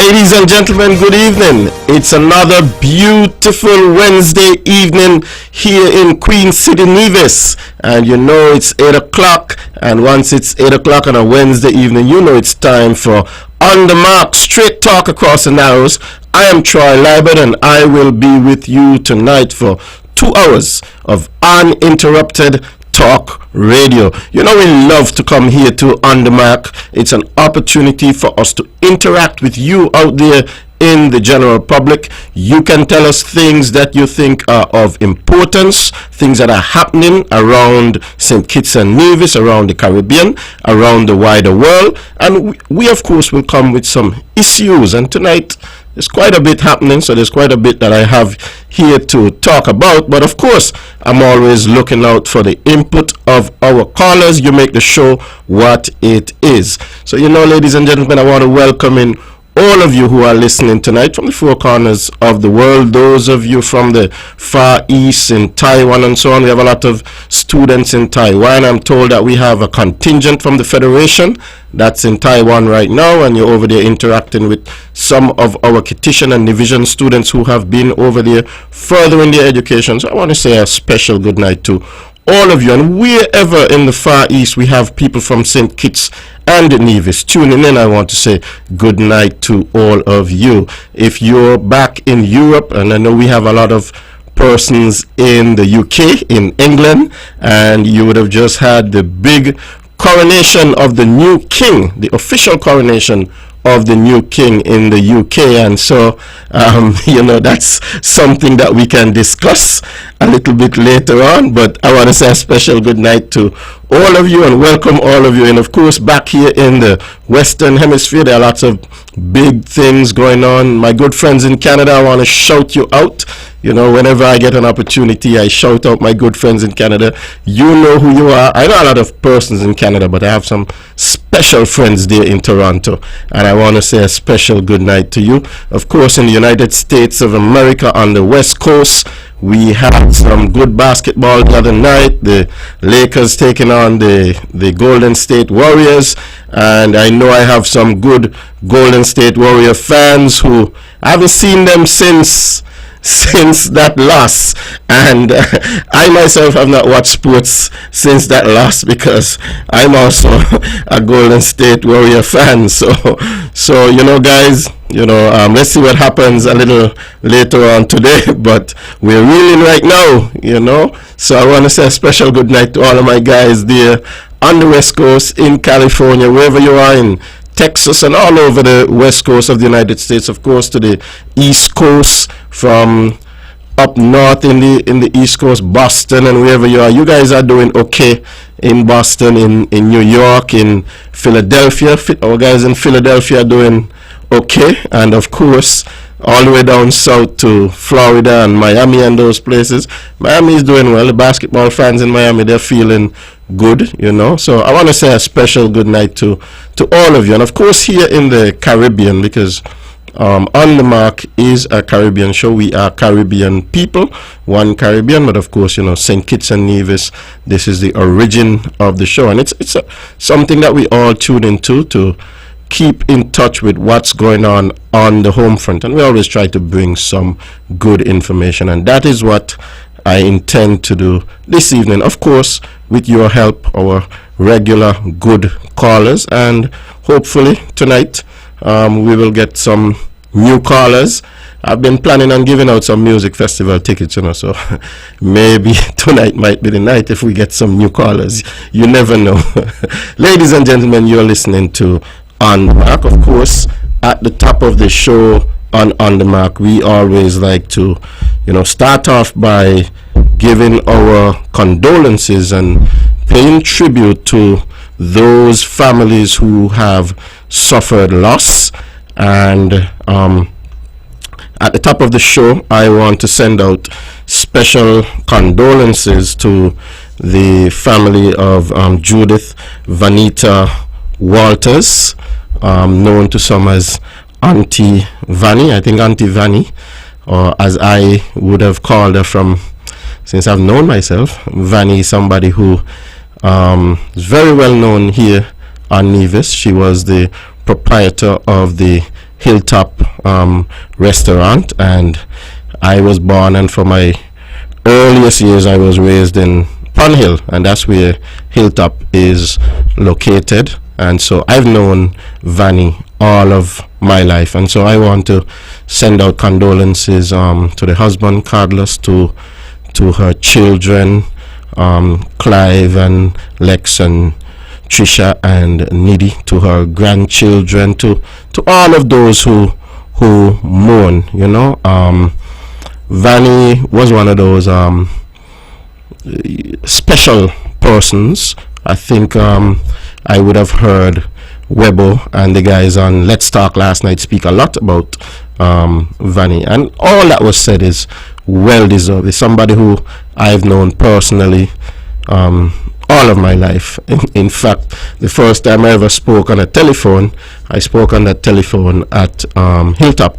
Ladies and gentlemen, good evening. It's another beautiful Wednesday evening here in Queen City, Nevis. And you know it's 8 o'clock. And once it's 8 o'clock on a Wednesday evening, you know it's time for On The Mark, straight talk across the narrows. I am Troy Liburd, and I will be with you tonight for 2 hours of uninterrupted talk radio. You know, we love to come here to On The Mark. It's an opportunity for us to interact with you out there in the general public. You can tell us things that you think are of importance, things that are happening around St. Kitts and Nevis, around the Caribbean, around the wider world, and we of course will come with some issues. And tonight there's quite a bit happening, so there's quite a bit that I have here to talk about. But of course, I'm always looking out for the input of our callers. You make the show what it is. So, you know, ladies and gentlemen, I want to welcome in all of you who are listening tonight from the four corners of the world. Those of you from the Far East, in Taiwan and so on. We have a lot of students in Taiwan. I'm told that we have a contingent from the Federation that's in Taiwan right now, and you're over there interacting with some of our Kittitian and Division students who have been over there furthering their education. So I want to say a special good night to all of you. And wherever in the Far East we have people from St. Kitts and Nevis tuning in, I want to say good night to all of you. If you're back in Europe, and I know we have a lot of persons in the UK, in England, and you would have just had the big coronation of the new king, the official coronation of the new king in the UK. And so you know, that's something that we can discuss a little bit later on. But I want to say a special good night to all of you and welcome all of you. And of course, back here in the Western Hemisphere, there are lots of big things going on. My good friends in Canada, I want to shout you out. You know, whenever I get an opportunity, I shout out my good friends in Canada. You know who you are. I know a lot of persons in Canada, but I have some special friends there in Toronto, and I want to say a special good night to you. Of course, in the United States of America on the West Coast, we had some good basketball the other night. The Lakers taking on the Golden State Warriors, and I know I have some good Golden State Warrior fans who I haven't seen them since that loss, and I myself have not watched sports since that loss because I'm also a Golden State Warrior fan. So you know, guys, you know, let's see what happens a little later on today, but we're reeling right now, you know. So I want to say a special good night to all of my guys there on the West Coast, in California, wherever you are, in Texas, and all over the West Coast of the United States. Of course, to the East Coast, from up north in the East Coast, Boston, and wherever you are. You guys are doing okay in Boston, in New York, in Philadelphia. Our guys in Philadelphia are doing okay, and of course all the way down south to Florida and Miami and those places. Miami is doing well. The basketball fans in Miami, they're feeling good, you know. So I want to say a special good night to all of you. And of course, here in the Caribbean, because On The Mark is a Caribbean show. We are Caribbean people, one Caribbean, but of course, you know, St. Kitts and Nevis, this is the origin of the show, and it's something that we all tune into to keep in touch with what's going on the home front. And we always try to bring some good information, and that is what I intend to do this evening, of course, with your help, our regular good callers, and hopefully tonight we will get some new callers. I've been planning on giving out some music festival tickets, you know, so maybe tonight might be the night if we get some new callers. You never know. Ladies and gentlemen, you're listening to On The Mark. Of course, at the top of the show on The Mark, we always like to, you know, start off by giving our condolences and paying tribute to those families who have suffered loss. And at the top of the show, I want to send out special condolences to the family of Judith Vanita Walters, known to some as Auntie Vanny. I think Auntie Vanny, or as I would have called her from since I've known myself. Vanny is somebody who is very well known here on Nevis. She was the proprietor of the Hilltop restaurant, and I was born, and for my earliest years I was raised in Pun Hill, and that's where Hilltop is located. And so I've known Vanny all of my life, and so I want to send out condolences to the husband Carlos, to her children, Clive and Lex and Trisha and Nidhi, to her grandchildren, to all of those who mourn. You know, Vanny was one of those special persons. I think I would have heard Webo and the guys on Let's Talk last night speak a lot about Vanny, and all that was said is well deserved. It's somebody who I've known personally all of my life. In fact, the first time I ever spoke on a telephone, I spoke on that telephone at Hilltop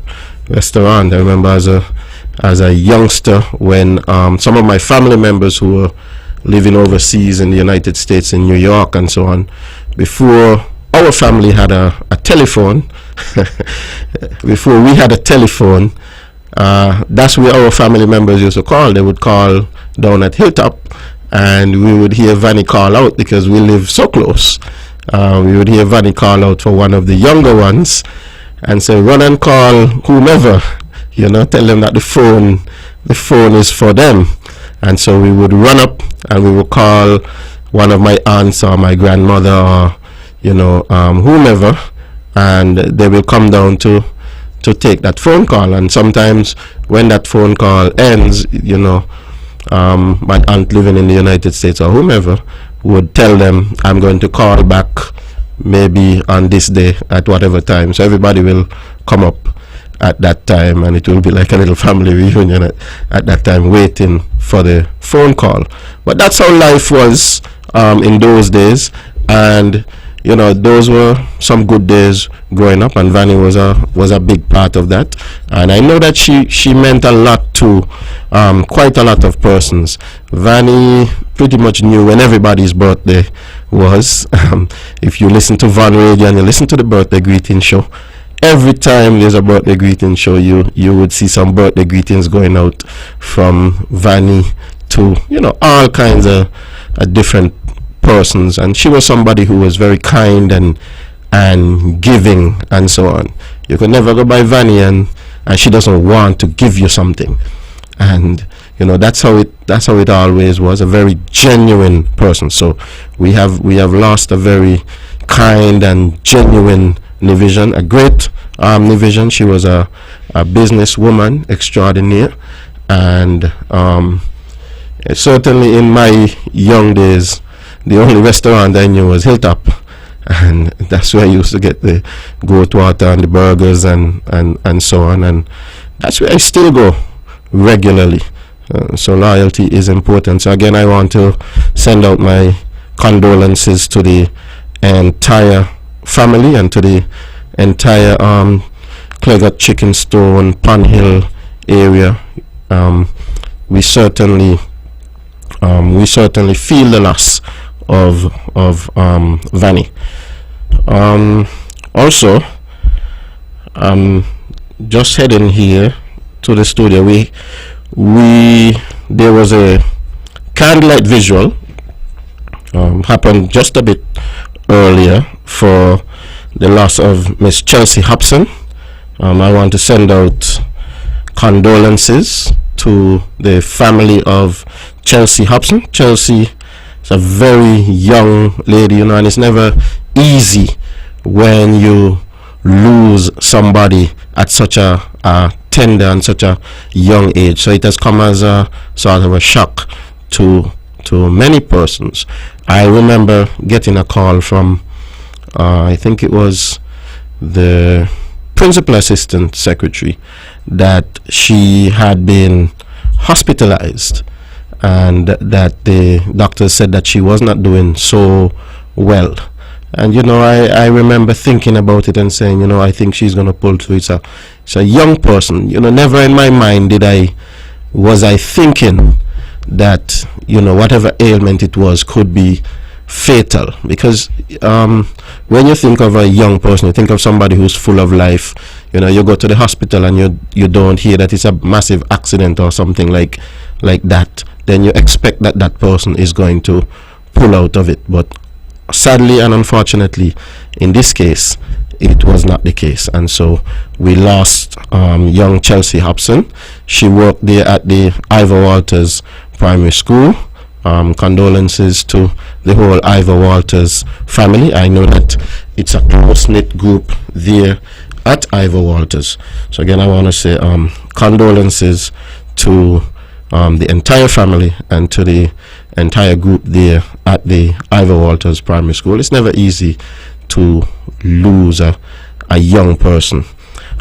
restaurant. I remember as a youngster, when some of my family members who were living overseas in the United States, in New York and so on, before our family had a telephone, before we had a telephone, that's where our family members used to call. They would call down at Hilltop, and we would hear Vanny call out because we live so close. We would hear Vanny call out for one of the younger ones and say, run and call whomever, you know, tell them that the phone is for them. And so we would run up and we would call one of my aunts or my grandmother, or you know, whomever, and they will come down to take that phone call. And sometimes when that phone call ends, you know, my aunt living in the United States or whomever would tell them, I'm going to call back maybe on this day at whatever time. So everybody will come up at that time, and it will be like a little family reunion at that time, waiting for the phone call. But that's how life was in those days, and you know, those were some good days growing up, and Vanny was a big part of that. And I know that she meant a lot to quite a lot of persons. Vanny pretty much knew when everybody's birthday was. If you listen to Van Radio and you listen to the birthday greeting show, every time there's a birthday greeting show, you would see some birthday greetings going out from Vanny to, you know, all kinds of different persons. And she was somebody who was very kind and giving and so on. You could never go by Vanny and she doesn't want to give you something. And you know, that's how it always was, a very genuine person. So we have lost a very kind and genuine Nivision, a great Nivision. She was a businesswoman extraordinaire, and certainly in my young days, the only restaurant I knew was Hilltop, and that's where I used to get the goat water and the burgers and so on, and that's where I still go regularly. So loyalty is important. So again, I want to send out my condolences to the entire family and to the entire Clegot Chickenstone, Pun Hill area. We certainly feel the loss of Vanny. Also, just heading here to the studio, there was a candlelight visual happened just a bit earlier for the loss of Miss Chelsea Hobson. I want to send out condolences to the family of Chelsea Hobson. Chelsea is a very young lady, you know, and it's never easy when you lose somebody at such a tender and such a young age. So it has come as a sort of a shock to many persons. I remember getting a call from I think it was the principal assistant secretary, that she had been hospitalized and that the doctor said that she was not doing so well. And you know, I remember thinking about it and saying, you know, I think she's going to pull through. It's a young person. You know, never in my mind was I thinking that, you know, whatever ailment it was could be fatal, because when you think of a young person, you think of somebody who's full of life. You know, you go to the hospital and you don't hear that it's a massive accident or something like that. Then you expect that that person is going to pull out of it. But sadly and unfortunately, in this case, it was not the case, and so we lost young Chelsea Hobson. She worked there at the Ivor Walters Primary School. Condolences to the whole Ivor Walters family. I know that it's a close-knit group there at Ivor Walters. So again, I want to say condolences to the entire family and to the entire group there at the Ivor Walters Primary School. It's never easy to lose a young person.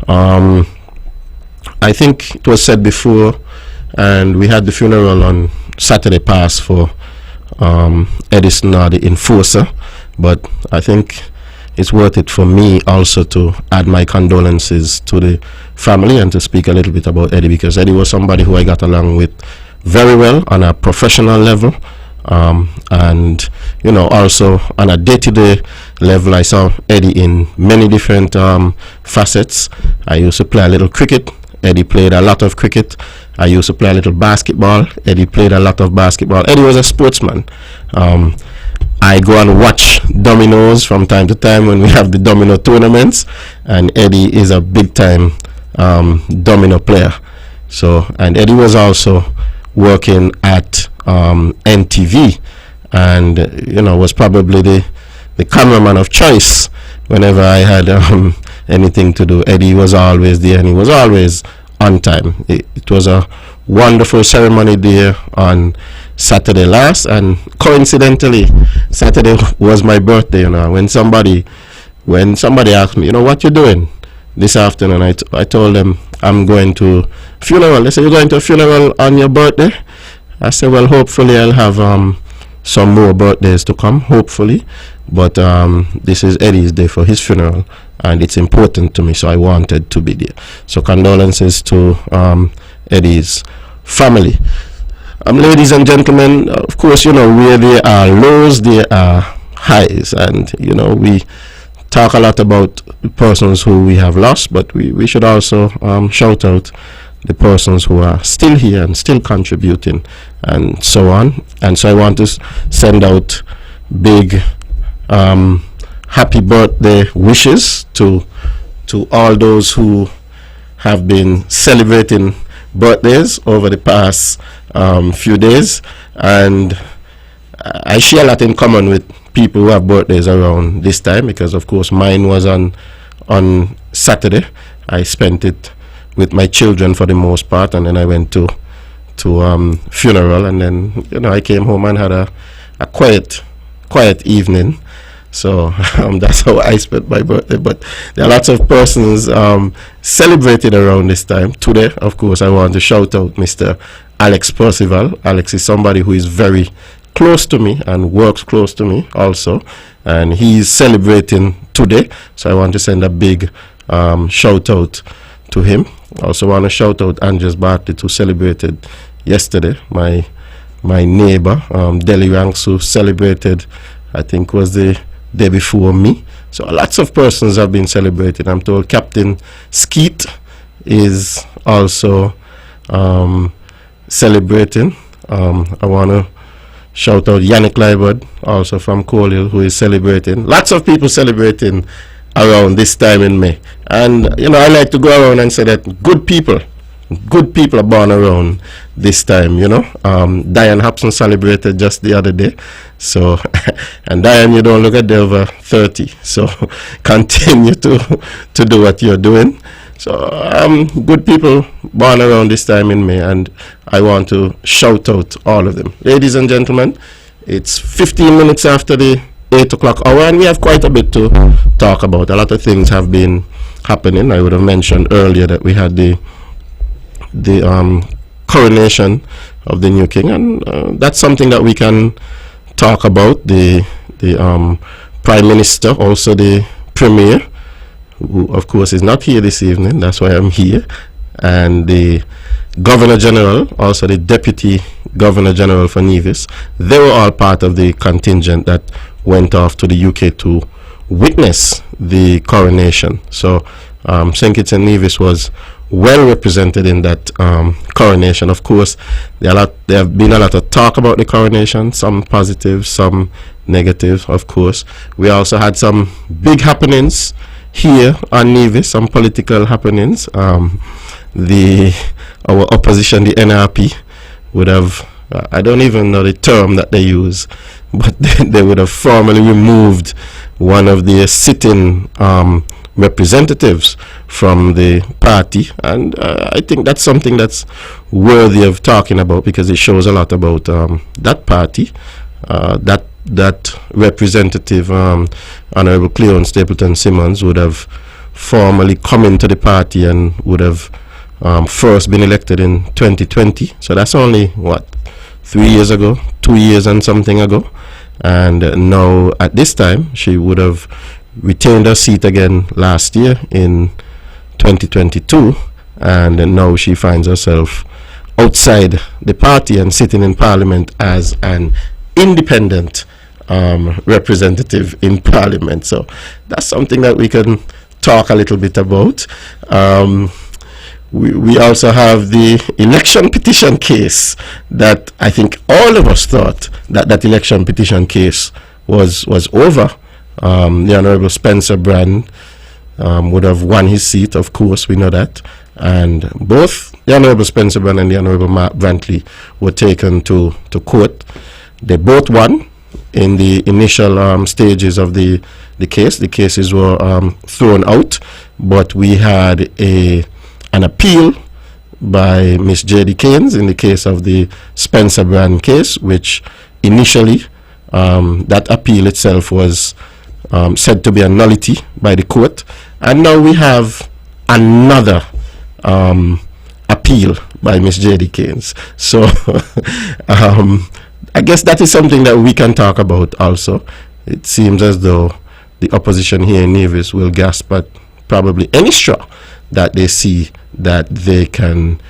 I think it was said before, and we had the funeral on Saturday past for Edison, the enforcer, but I think it's worth it for me also to add my condolences to the family and to speak a little bit about Eddie, because Eddie was somebody who I got along with very well on a professional level, and you know, also on a day-to-day level. I saw Eddie in many different facets. I used to play a little cricket. Eddie played a lot of cricket. I used to play a little basketball. Eddie played a lot of basketball. Eddie was a sportsman. I go and watch dominoes from time to time when we have the domino tournaments, and Eddie is a big time domino player. So, and Eddie was also working at NTV, and you know, was probably the cameraman of choice whenever I had anything to do. Eddie was always there, and he was always on time. It was a wonderful ceremony there on Saturday last, and coincidentally, Saturday was my birthday. You know, when somebody asked me, you know, what you doing this afternoon, I told them I'm going to funeral. They said, you're going to a funeral on your birthday? I said, well, hopefully I'll have some more birthdays to come, hopefully, but this is Eddie's day for his funeral, and it's important to me, so I wanted to be there. So condolences to Eddie's family. Ladies and gentlemen, of course, you know, where there are lows, there are highs, and you know, we talk a lot about the persons who we have lost, but we should also shout out the persons who are still here and still contributing, and so on. And so I want to send out big happy birthday wishes to all those who have been celebrating birthdays over the past few days, and I share a lot in common with people who have birthdays around this time, because of course mine was on Saturday. I spent it with my children for the most part, and then I went to funeral, and then you know, I came home and had a quiet evening. So that's how I spent my birthday. But there are lots of persons celebrating around this time. Today, of course, I want to shout out Mr. Alex Percival. Alex is somebody who is very close to me and works close to me also, and he's celebrating today. So I want to send a big shout out to him. I also want to shout out Andres Bartlett, who celebrated yesterday. My neighbor, Deli Ranks, who celebrated, I think was the day before me. So lots of persons have been celebrating. I'm told Captain Skeet is also celebrating. I want to shout out Yannick Liburd, also from Colhill, who is celebrating. Lots of people celebrating around this time in May. And you know, I like to go around and say that good people are born around this time, you know. Diane Hobson celebrated just the other day. So, and Diane, you don't look at the over 30. So, continue to do what you're doing. So, good people born around this time in May, and I want to shout out all of them. Ladies and gentlemen, it's 15 minutes after the 8 o'clock hour, and we have quite a bit to talk about. A lot of things have been happening. I would have mentioned earlier that we had the coronation of the new king, and that's something that we can talk about. The prime minister, also the premier, who of course is not here this evening, that's why I'm here, and the Governor General, also the Deputy Governor General for Nevis, they were all part of the contingent that went off to the UK to witness the coronation. So St. Kitts and Nevis was well represented in that coronation. Of course, there have been a lot of talk about the coronation, some positive, some negative, of course. We also had some big happenings here on Nevis, some political happenings. Our opposition, the NRP, would have, I don't even know the term that they use, but they would have formally removed one of the sitting representatives from the party, and I think that's something that's worthy of talking about, because it shows a lot about that party. That representative, Honorable Cleon Stapleton Simmons, would have formally come into the party and would have first been elected in 2020. So that's only, what, 3 years ago, 2 years and something ago. And now at this time, she would have retained her seat again last year in 2022. And now she finds herself outside the party and sitting in Parliament as an independent representative in Parliament. So that's something that we can talk a little bit about. We also have the election petition case that I think all of us thought that election petition case was over. The Honorable Spencer Brand would have won his seat, of course, we know that. And both the Honorable Spencer Brand and the Honorable Mark Brantley were taken to court. They both won in the initial stages of the case. The cases were thrown out, but we had an appeal by Miss J.D. Keynes in the case of the Spencer Brand case, which initially that appeal itself was said to be a nullity by the court. And now we have another appeal by Miss J.D. Keynes. So I guess that is something that we can talk about also. It seems as though the opposition here in Nevis will gasp at probably any straw that they see that they can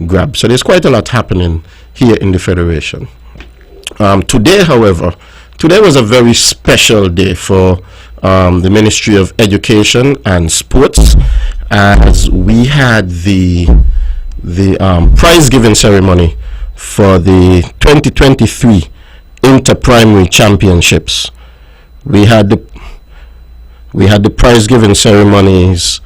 grab. So there's quite a lot happening here in the Federation. Today, however, today was a very special day for the Ministry of Education and Sports, as we had the prize giving ceremony for the 2023 Inter-Primary Championships. We had the prize giving ceremonies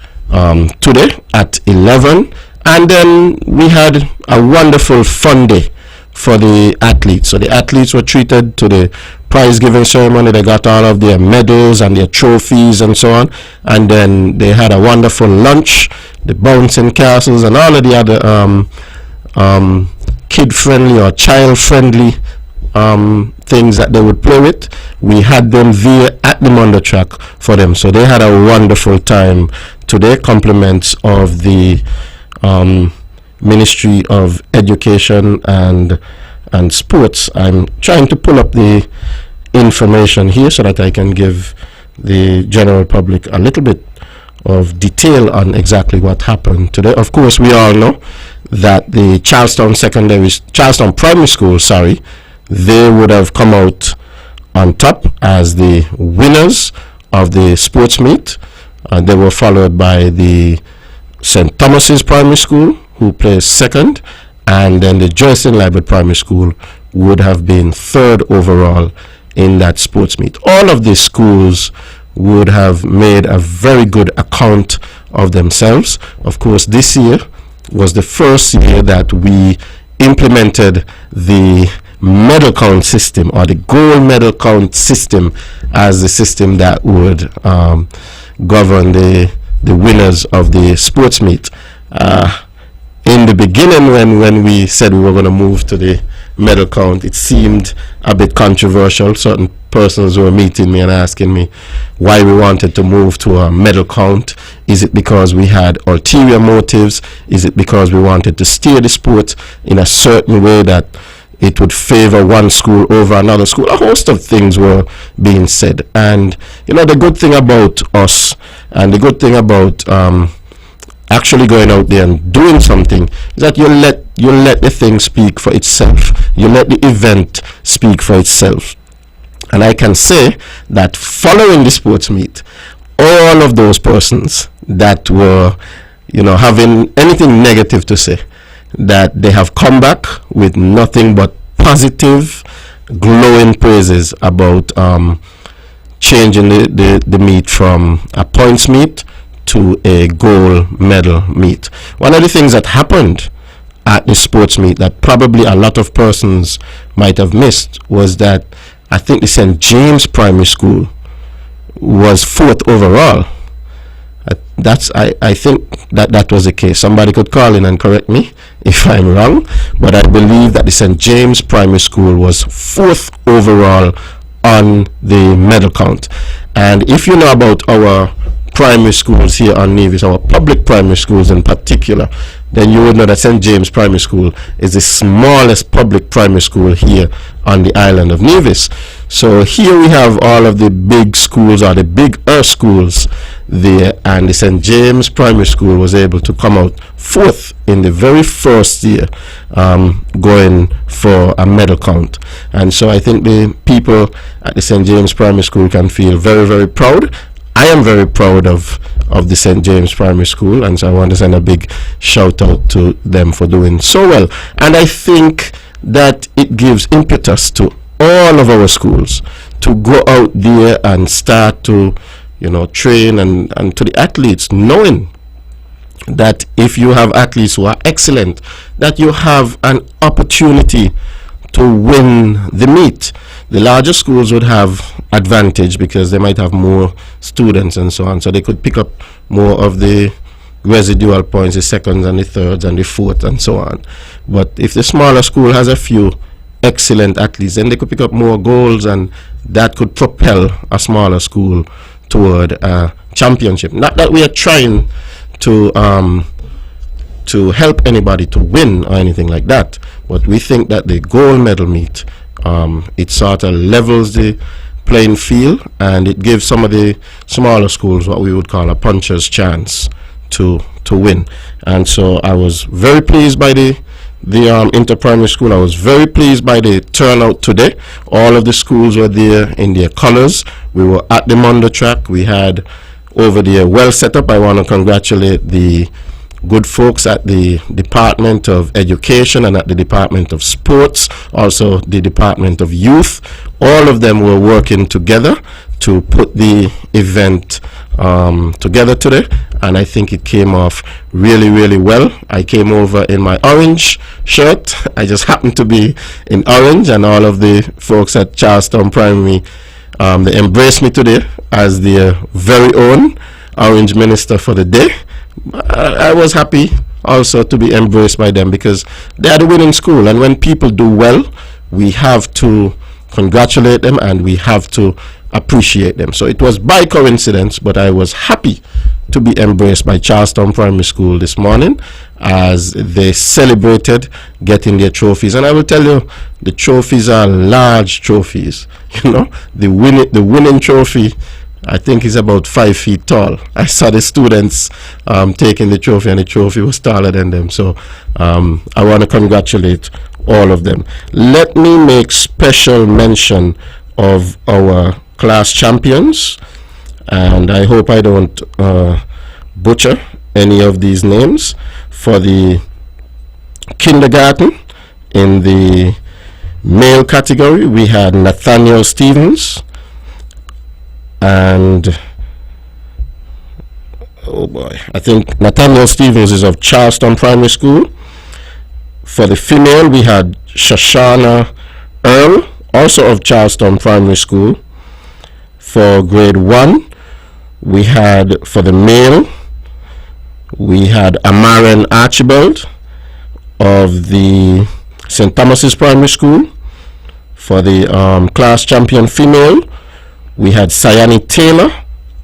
today at 11, and then we had a wonderful fun day for the athletes. So the athletes were treated to the prize giving ceremony. They got all of their medals and their trophies and so on, and then they had a wonderful lunch, the bouncing castles and all of the other kid friendly or child friendly things that they would play with. We had them there at the Mondo track for them, so they had a wonderful time today. Compliments of the Ministry of Education and Sports. I'm trying to pull up the information here so that I can give the general public a little bit of detail on exactly what happened today. Of course, we all know that the Charlestown Primary School, they would have come out on top as the winners of the sports meet. They were followed by the St. Thomas's Primary School, who placed second, and then the Joycean Liburd Primary School would have been third overall in that sports meet. All of these schools would have made a very good account of themselves. Of course, this year was the first year that we implemented the medal count system, or the gold medal count system, as the system that would govern the winners of the sports meet. In the beginning, when we said we were going to move to the medal count, it seemed a bit controversial. Certain persons were meeting me and asking me why we wanted to move to a medal count. Is it because we had ulterior motives? Is it because we wanted to steer the sport in a certain way that it would favor one school over another school? A host of things were being said. And the good thing about us, and the good thing about actually going out there and doing something, is that you let the thing speak for itself. You let the event speak for itself. And I can say that following the sports meet, all of those persons that were, having anything negative to say, that they have come back with nothing but positive, glowing praises about changing the meet from a points meet to a gold medal meet. One of the things that happened at the sports meet that probably a lot of persons might have missed was that I think the St. James Primary School was 4th overall. I think that was the case. Somebody could call in and correct me if I'm wrong, but I believe that the St. James Primary School was 4th overall on the medal count. And if you know about our primary schools here on Nevis, our public primary schools in particular, then you would know that St. James Primary School is the smallest public primary school here on the island of Nevis. So here we have all of the big schools, or the bigger schools there, and the St. James Primary School was able to come out 4th in the very first year, going for a medal count. And so I think the people at the St. James Primary School can feel very, very proud. I am very proud of the St. James Primary School, and so I want to send a big shout out to them for doing so well. And I think that it gives impetus to all of our schools to go out there and start to, train, and to the athletes, knowing that if you have athletes who are excellent, that you have an opportunity to win the meet. The larger schools would have advantage because they might have more students and so on, so they could pick up more of the residual points, the seconds and the thirds and the fourth and so on. But if the smaller school has a few excellent athletes, then they could pick up more goals, and that could propel a smaller school toward a championship. Not that we are trying to help anybody to win or anything like that, but we think that the gold medal meet, it sort of levels the playing field, and it gives some of the smaller schools what we would call a puncher's chance to win. And so I was very pleased by the inter-primary school. I was very pleased by the turnout today. All of the schools were there in their colors. We were at the Mondo track. We had over there well set up. I want to congratulate the good folks at the Department of Education and at the Department of Sports, also the Department of Youth. All of them were working together to put the event together today, and I think it came off really, really well. I came over in my orange shirt. I just happened to be in orange, and all of the folks at Charlestown Primary, they embraced me today as their very own orange minister for the day. I was happy also to be embraced by them, because they are the winning school, and when people do well, we have to congratulate them and we have to appreciate them. So it was by coincidence, but I was happy to be embraced by Charlestown Primary School this morning as they celebrated getting their trophies. And I will tell you, the trophies are large trophies. The winning trophy, I think, is about 5 feet tall. I saw the students taking the trophy, and the trophy was taller than them. So I want to congratulate all of them. Let me make special mention of our class champions, and I hope I don't butcher any of these names. For the kindergarten, in the male category, we had Nathaniel Stevens, and oh boy, I think Nathaniel Stevens is of Charlestown Primary School. For the female, we had Shoshana Earl, also of Charlestown Primary School. For grade 1, we had, for the male, we had Amaren Archibald of the St. Thomas's Primary School. For the class champion female, we had Sayani Taylor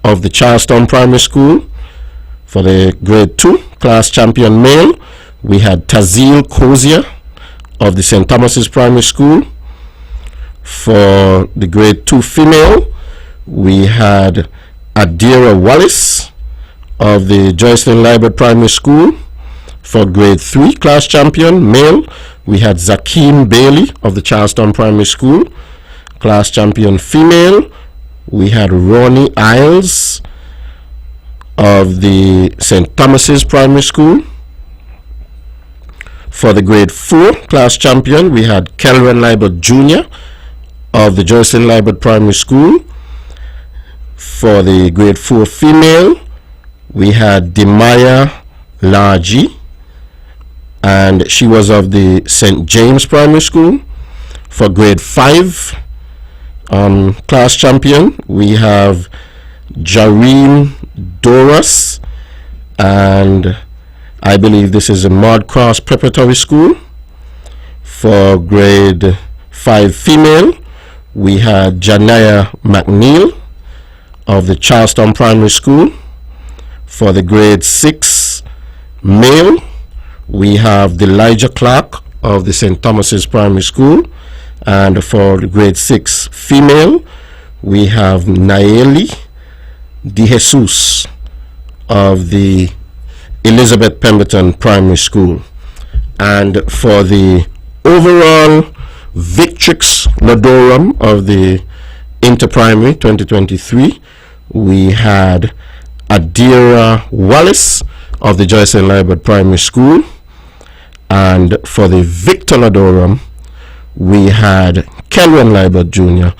of the Charlestown Primary School. For the grade 2 class champion male, we had Tazil Kozia of the St. Thomas's Primary School. For the grade 2 female, we had Adira Wallace of the Joycelyn Liburd Primary School. For grade 3 class champion male, we had Zakeem Bailey of the Charlestown Primary School. Class champion female, we had Ronnie Isles of the St. Thomas's Primary School. For the grade 4 class champion, we had Kelvin Liburd Jr. of the Joycelyn Liburd Primary School. For the grade 4 female, we had Demaya Laji, and she was of the St. James Primary School. For grade 5 class champion, we have Jareen Doras, and I believe this is a Mudcross Preparatory School. For grade 5 female, we had Janaya McNeil of the Charlestown Primary School. For the grade 6 male, we have Elijah Clark of the St. Thomas's Primary School. And for the grade 6 female, we have Naeli De Jesus of the Elizabeth Pemberton Primary School. And for the overall Victrix Ladorum of the Interprimary 2023, we had Adira Wallace of the Joycelyn Liburd Primary School. And for the Victor Ladorum, we had Kelvin Liburd Jr.,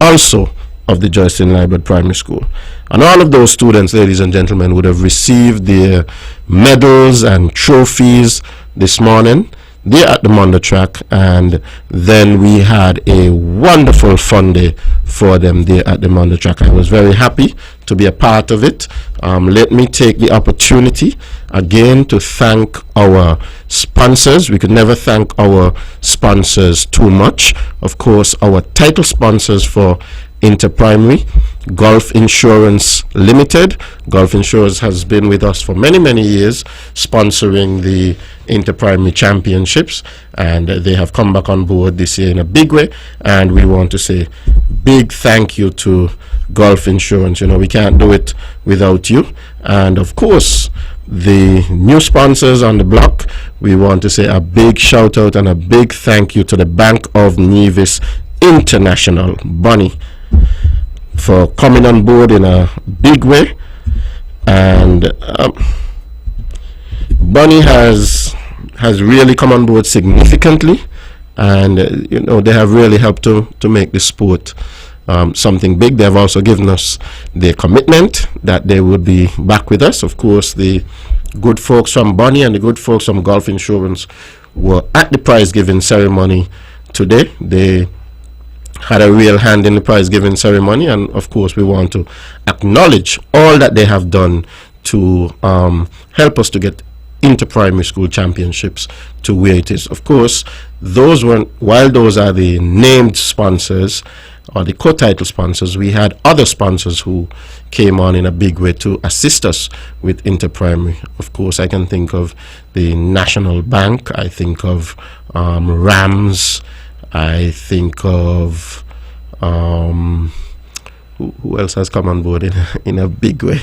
also of the Joycelyn Liburd Primary School. And all of those students, ladies and gentlemen, would have received their medals and trophies this morning. They're at the Monda track, and then we had a wonderful fun day for them there at the Monda track. I was very happy to be a part of it. Let me take the opportunity again to thank our sponsors. We could never thank our sponsors too much. Of course, our title sponsors for Interprimary, Gulf Insurance Limited. Gulf Insurance has been with us for many years, sponsoring the Interprimary Championships, and they have come back on board this year in a big way, and we want to say big thank you to Gulf Insurance. You know, we can't do it without you. And of course, the new sponsors on the block, we want to say a big shout out and a big thank you to the Bank of Nevis International, Bonnie, for coming on board in a big way. And Bonnie has really come on board significantly, and you know, they have really helped to make the sport something big. They have also given us their commitment that they would be back with us. Of course, the good folks from Bonnie and the good folks from Gulf Insurance were at the prize giving ceremony today. They had a real hand in the prize giving ceremony, and of course we want to acknowledge all that they have done to help us to get into primary school championships to where it is. Of course, those were, while those are the named sponsors or the co-title sponsors, we had other sponsors who came on in a big way to assist us with Interprimary. Of course, I can think of the National Bank, I think of Rams, I think of who else has come on board in a big way?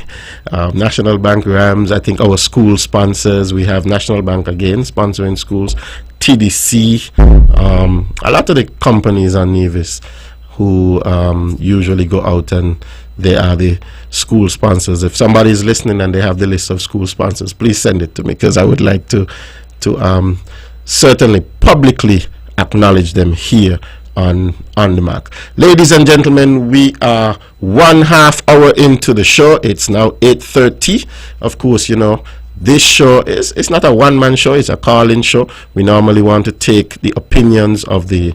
National Bank, Rams, I think our school sponsors. We have National Bank again sponsoring schools, TDC, a lot of the companies on Nevis who usually go out and they are the school sponsors. If somebody is listening and they have the list of school sponsors, please send it to me, because I would like to certainly publicly acknowledge them here on the mark. Ladies and gentlemen, we are 1/2 hour into the show. It's now 8:30. Of course, you know, this show it's not a one-man show, it's a call-in show. We normally want to take the opinions of the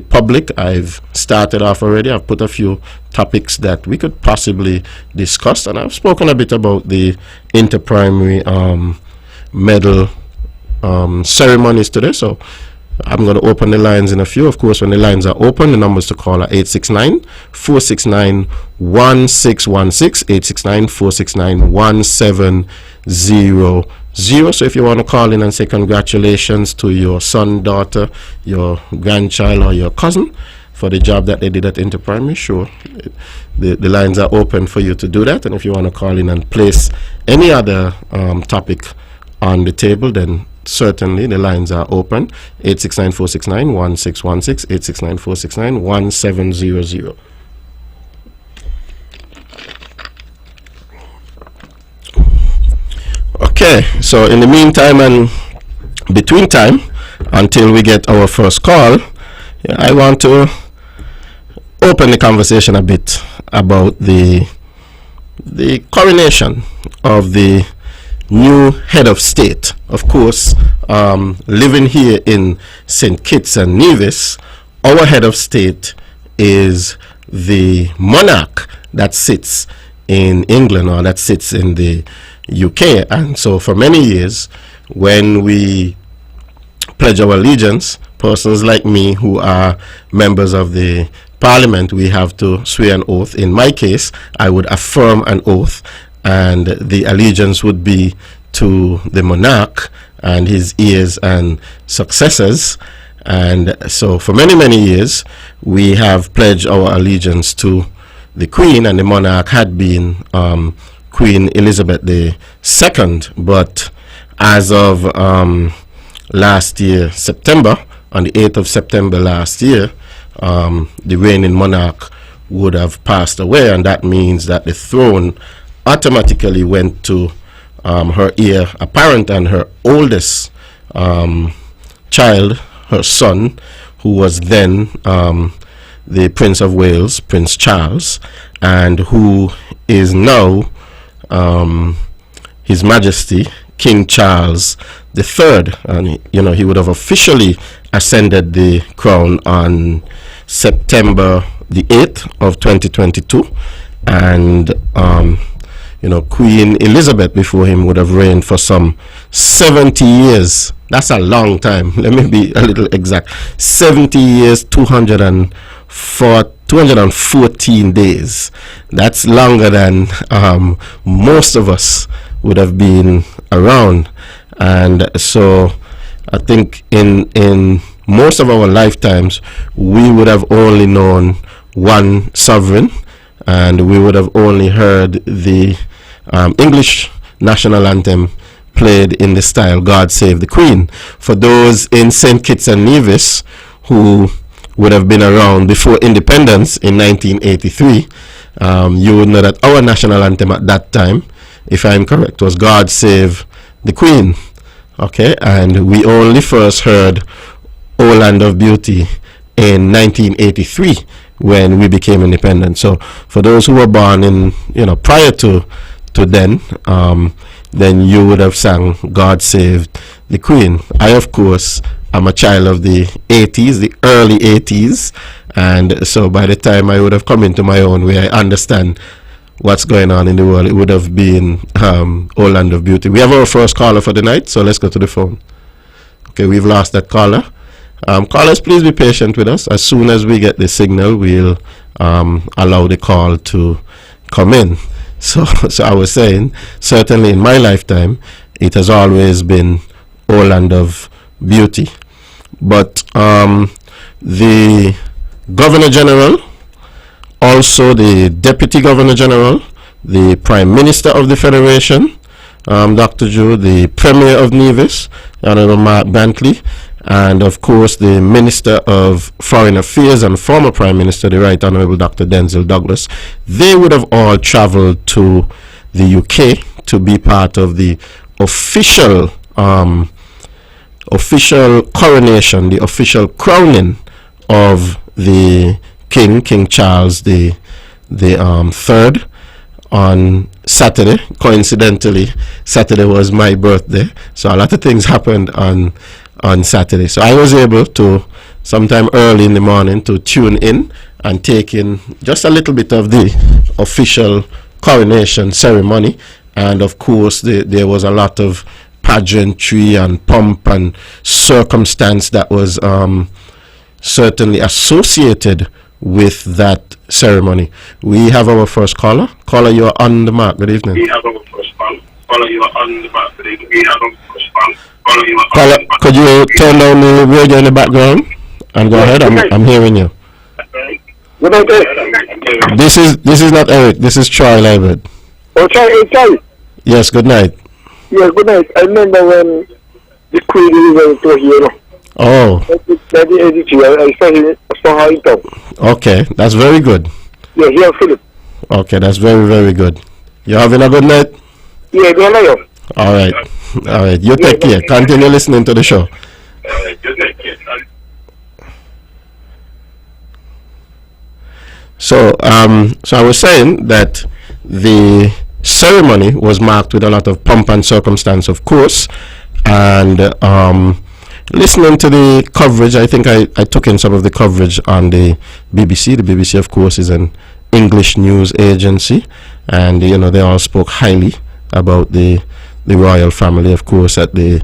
public. I've started off already. I've put a few topics that we could possibly discuss, and I've spoken a bit about the Interprimary medal ceremonies today. So I'm going to open the lines in a few. Of course, when the lines are open, the numbers to call are 869-469-1616, 869-469-1700. So if you want to call in and say congratulations to your son, daughter, your grandchild, or your cousin, for the job that they did at Interprimary, sure, the lines are open for you to do that. And if you want to call in and place any other topic on the table, then certainly the lines are open. 869-469-1616, 869-469-1700. Okay, so in the meantime and between time, until we get our first call, I want to open the conversation a bit about the coronation of the new head of state. Of course, living here in St. Kitts and Nevis, our head of state is the monarch that sits in England, or that sits in the UK. And so for many years, when we pledge our allegiance, persons like me who are members of the parliament, we have to swear an oath. In my case, I would affirm an oath, and the allegiance would be to the monarch and his heirs and successors. And so for many, many years, we have pledged our allegiance to the Queen, and the monarch had been Queen Elizabeth II. But as of last year, September, on the 8th of September last year, the reigning monarch would have passed away, and that means that the throne automatically went to her heir apparent and her oldest child, her son, who was then the Prince of Wales, Prince Charles, and who is now His Majesty King Charles III. And he would have officially ascended the crown on September the 8th of 2022, and Queen Elizabeth before him would have reigned for some 70 years. That's a long time. Let me be a little exact. 70 years, 214 days. That's longer than most of us would have been around. And so I think in most of our lifetimes, we would have only known one sovereign, and we would have only heard the English national anthem played in the style "God Save the Queen." For those in St. Kitts and Nevis who would have been around before independence in 1983, you would know that our national anthem at that time, if I'm correct, was "God Save the Queen." Okay, and we only first heard "O Land of Beauty" in 1983 when we became independent. So for those who were born in prior to then you would have sang "God Save the Queen." I, of course, am a child of the 80s, the early 80s, and so by the time I would have come into my own, where I understand what's going on in the world, it would have been "O Land of Beauty." We have our first caller for the night, so let's go to the phone. Okay, we've lost that caller. Callers, please be patient with us. As soon as we get the signal, we'll allow the call to come in. So I was saying, certainly in my lifetime, it has always been "O Land of Beauty." But the Governor General, also the Deputy Governor General, the Prime Minister of the Federation, Dr. Joe, the Premier of Nevis, Honorable Mark Bantley, and of course the Minister of Foreign Affairs and former Prime Minister, the Right Honorable Dr. Denzil Douglas, they would have all traveled to the UK to be part of the official coronation, the official crowning of the King Charles the third on Saturday. Coincidentally, Saturday was my birthday, so a lot of things happened on Saturday. So I was able to, sometime early in the morning, to tune in and take in just a little bit of the official coronation ceremony. And of course, there was a lot of pageantry and pomp and circumstance that was certainly associated with that ceremony. We have our first caller. Caller, you are on the mark. Good evening. We have our first caller. Caller, you are on the mark. Good evening. We have our first caller. Caller, could you turn down the radio in the background and go ahead? I'm hearing you. Good night, This is not Eric. This is Troy Liburd. Oh, Troy. Yes. Good night. Yes, good night. I remember when the Queen was here, you know. Oh. 1982. I saw her in town. Okay, that's very good. Yeah, here, Philip. Okay, that's very, very good. You having a good night? Yeah, me and you. All right. All right. You take care. Continue listening to the show. So I was saying that the ceremony was marked with a lot of pomp and circumstance, of course, and listening to the coverage, I think I took in some of the coverage on the BBC. The BBC, of course, is an English news agency, and they all spoke highly about the royal family. Of course, at the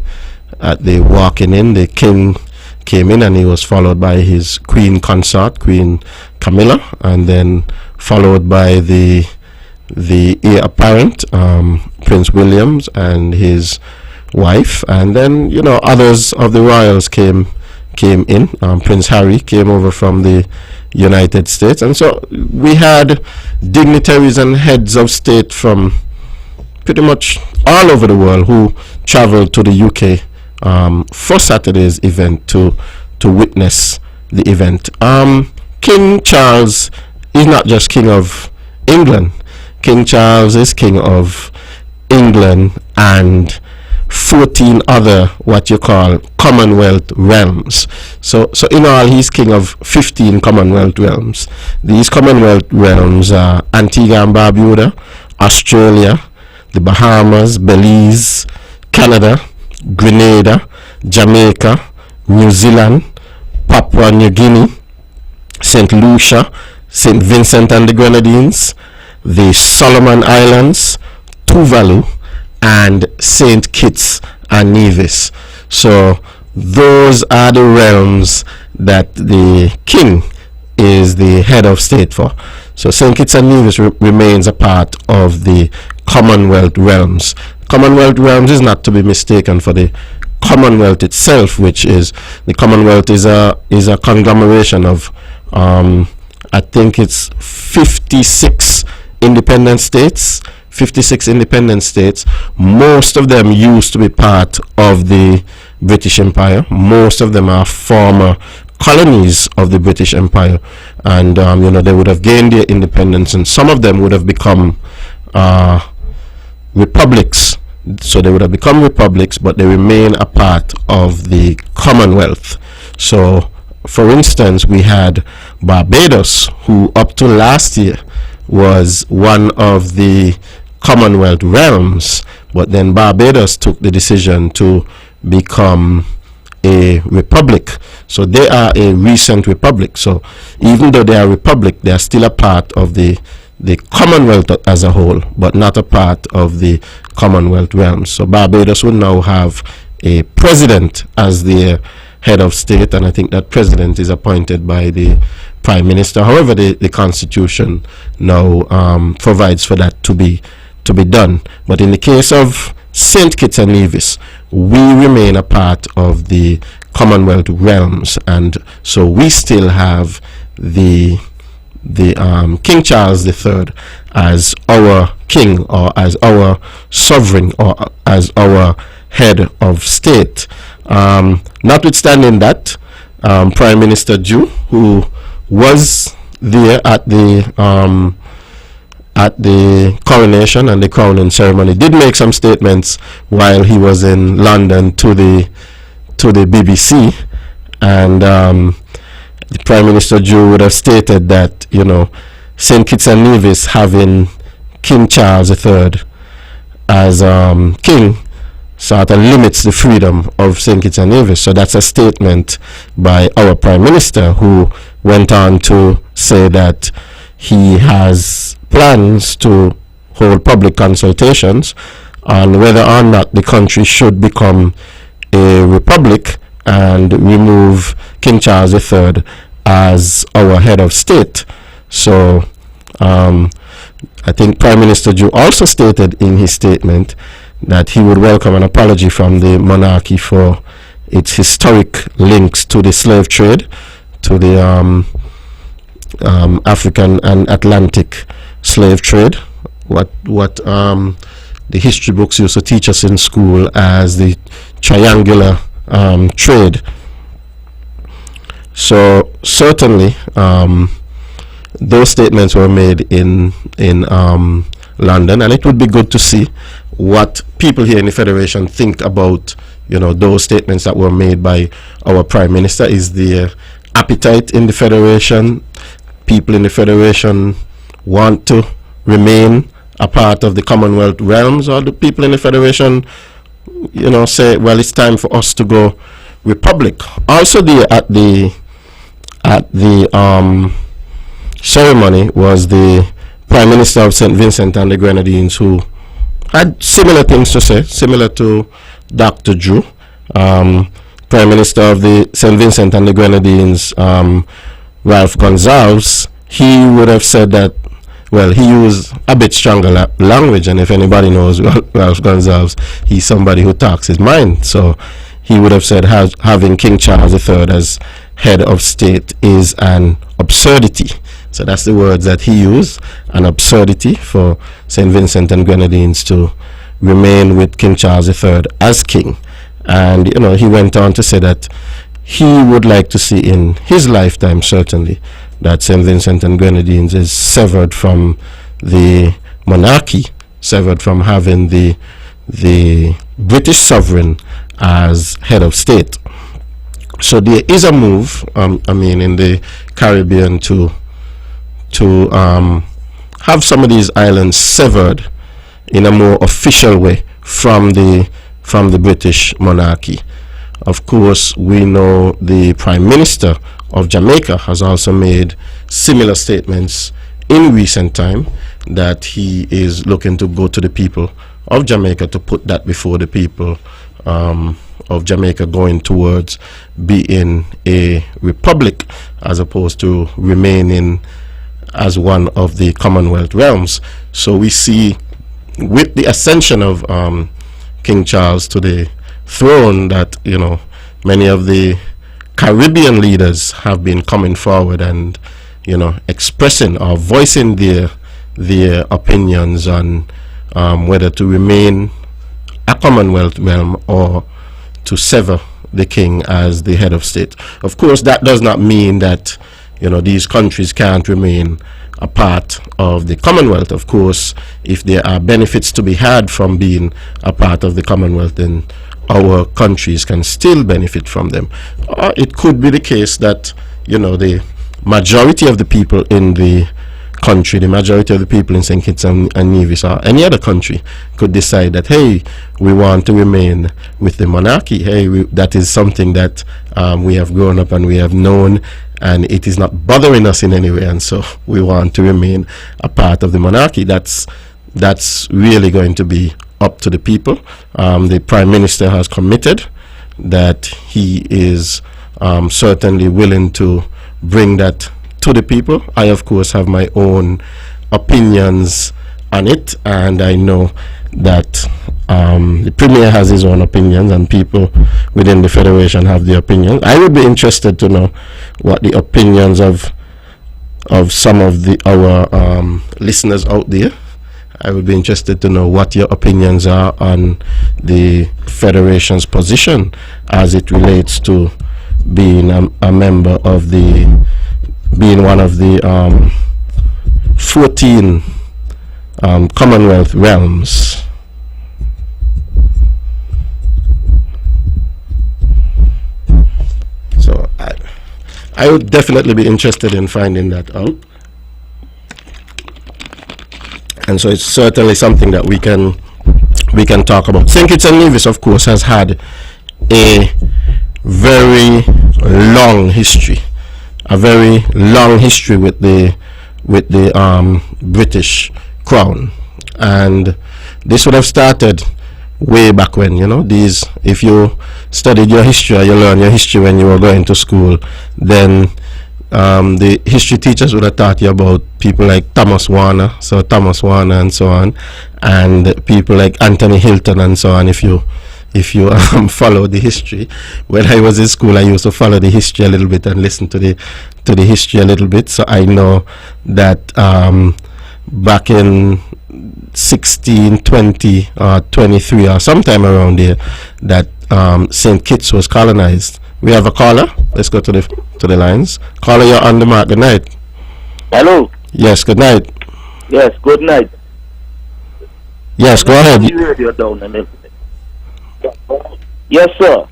walking in, the king came in and he was followed by his queen consort, Queen Camilla, and then followed by the heir apparent, Prince Williams, and his wife, and then others of the royals came in. Prince Harry came over from the United States, and so we had dignitaries and heads of state from pretty much all over the world who traveled to the UK for Saturday's event to witness the event. King Charles is not just King of England. King Charles is King of England and 14 other what you call Commonwealth realms. So in all, he's king of 15 Commonwealth realms. These Commonwealth realms are Antigua and Barbuda, Australia, the Bahamas, Belize, Canada, Grenada, Jamaica, New Zealand, Papua New Guinea, St. Lucia, St. Vincent and the Grenadines, the Solomon Islands, Tuvalu, and St. Kitts and Nevis. So those are the realms that the king is the head of state for. So St. Kitts and Nevis remains a part of the Commonwealth realms. Commonwealth realms is not to be mistaken for the Commonwealth itself, which is the Commonwealth is a conglomeration of I think it's 56 independent states. 56 independent states. Most of them used to be part of the British Empire. Most of them are former colonies of the British Empire, and they would have gained their independence, and some of them would have become republics. So they would have become republics, but they remain a part of the Commonwealth. So for instance, we had Barbados, who up to last year was one of the Commonwealth realms, but then Barbados took the decision to become a republic. So they are a recent republic. So even though they are a republic, they are still a part of the Commonwealth as a whole, but not a part of the Commonwealth realms. So Barbados will now have a president as their head of state, and I think that president is appointed by the prime minister. However, the constitution now provides for that to be done. But in the case of St. Kitts and Nevis, we remain a part of the Commonwealth realms, and so we still have the King Charles III as our king, or as our sovereign, or as our head of state. Notwithstanding that, Prime Minister Ju, who was there at the coronation and the crowning ceremony, did make some statements while he was in London to the BBC, and the Prime Minister Ju would have stated that St. Kitts and Nevis having King Charles III as king sort of limits the freedom of St. Kitts and Nevis. So that's a statement by our Prime Minister, who went on to say that he has plans to hold public consultations on whether or not the country should become a republic and remove King Charles III as our head of state. So I think Prime Minister Ju also stated in his statement that he would welcome an apology from the monarchy for its historic links to the slave trade, to the African and Atlantic slave trade, what the history books used to teach us in school as the triangular trade. So certainly those statements were made in London, and it would be good to see what people here in the Federation think about, you know, those statements that were made by our Prime Minister. Is there appetite in the Federation? People in the Federation want to remain a part of the Commonwealth realms, or do people in the Federation, you know, say, well, it's time for us to go republic? Also, at the ceremony was the Prime Minister of St. Vincent and the Grenadines, who had similar things to say, similar to Dr. Drew. Prime Minister of the St. Vincent and the Grenadines, Ralph Gonsalves, he would have said that, well, he used a bit stronger language, and if anybody knows Ralph Gonsalves, he's somebody who talks his mind. So he would have said having King Charles III as head of state is an absurdity. So that's the words that he used, an absurdity for St. Vincent and Grenadines to remain with King Charles III as king. And, you know, he went on to say that he would like to see in his lifetime, certainly, that St. Vincent and Grenadines is severed from the monarchy, severed from having the British sovereign as head of state. So there is a move, I mean, in the Caribbean to have some of these islands severed in a more official way from the British monarchy. Of course, we know the Prime Minister of Jamaica has also made similar statements in recent time, that he is looking to go to the people of Jamaica to put that before the people of Jamaica, going towards being a republic as opposed to remaining as one of the Commonwealth realms. So we see, with the ascension of King Charles to the throne, that, you know, many of the Caribbean leaders have been coming forward and, you know, expressing or voicing their opinions on whether to remain a Commonwealth realm or to sever the king as the head of state. Of course, that does not mean that, you know, these countries can't remain a part of the Commonwealth. Of course, if there are benefits to be had from being a part of the Commonwealth, then our countries can still benefit from them. Or it could be the case that, you know, the majority of the people in the country, the majority of the people in St. Kitts and Nevis or any other country could decide that, hey, we want to remain with the monarchy. Hey, that is something that we have grown up and we have known, and it is not bothering us in any way, and so we want to remain a part of the monarchy. That's really going to be up to the people. The Prime Minister has committed that he is certainly willing to bring that to the people. I, of course, have my own opinions on it, and I know that the Premier has his own opinions, and people within the Federation have their opinions. I would be interested to know what the opinions of some of our listeners out there. I would be interested to know what your opinions are on the Federation's position as it relates to being a member of being one of the 14 Commonwealth realms. So I would definitely be interested in finding that out. And so it's certainly something that we can talk about. St. Kitts and Nevis, of course, has had a very long history. A very long history with the British Crown, and this would have started way back when, you know. These, if you studied your history or you learned your history when you were going to school, then the history teachers would have taught you about people like Thomas Warner, and so on, and people like Anthony Hilton and so on. If you if you follow the history. When I was in school, I used to follow the history a little bit and listen to the history a little bit. So I know that back in 1620 or 23 or sometime around there, that St. Kitts was colonized. We have a caller. Let's go to the lines. Caller, you're on the mark. Good night. Hello. Yes, good night. Yes, good night. Yes, go ahead. Radio down and everything. Yes, sir.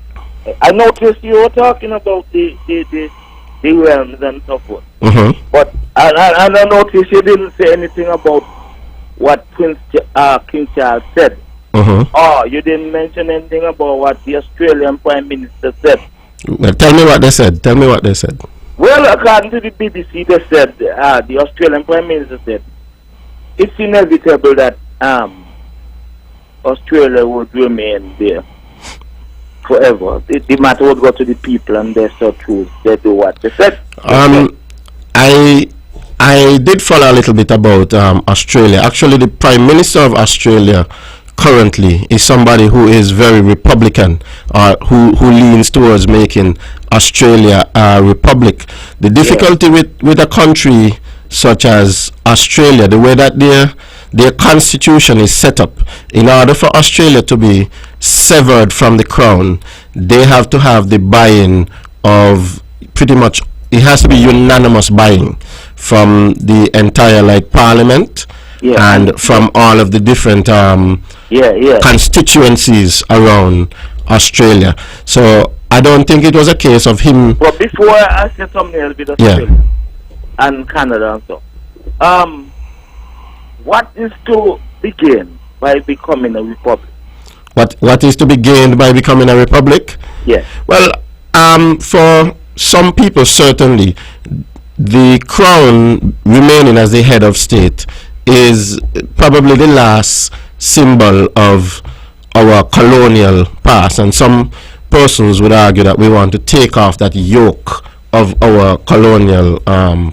I noticed you were talking about the realms and so forth. But I noticed you didn't say anything about what King Charles said. Oh, you didn't mention anything about what the Australian Prime Minister said. Well, tell me what they said. Tell me what they said. Well, according to the BBC, they said, the Australian Prime Minister said, it's inevitable that Australia would remain there forever. The matter would go to the people, and they so choose. They do what they said. I did follow a little bit about Australia. Actually, the Prime Minister of Australia currently is somebody who is very Republican, who leans towards making Australia a republic. The difficulty with a country such as Australia, the way that their constitution is set up, in order for Australia to be severed from the crown, they have to have the buy-in of pretty much, it has to be unanimous buy-in from the entire parliament, and from all of the different constituencies around Australia. So I don't think it was a case of him. But before I say something else with Australia and Canada and so, what is to be gained by becoming a republic? What is to be gained by becoming a republic? Yes. Well, for some people, certainly, the crown remaining as the head of state is probably the last symbol of our colonial past, and some persons would argue that we want to take off that yoke of our colonial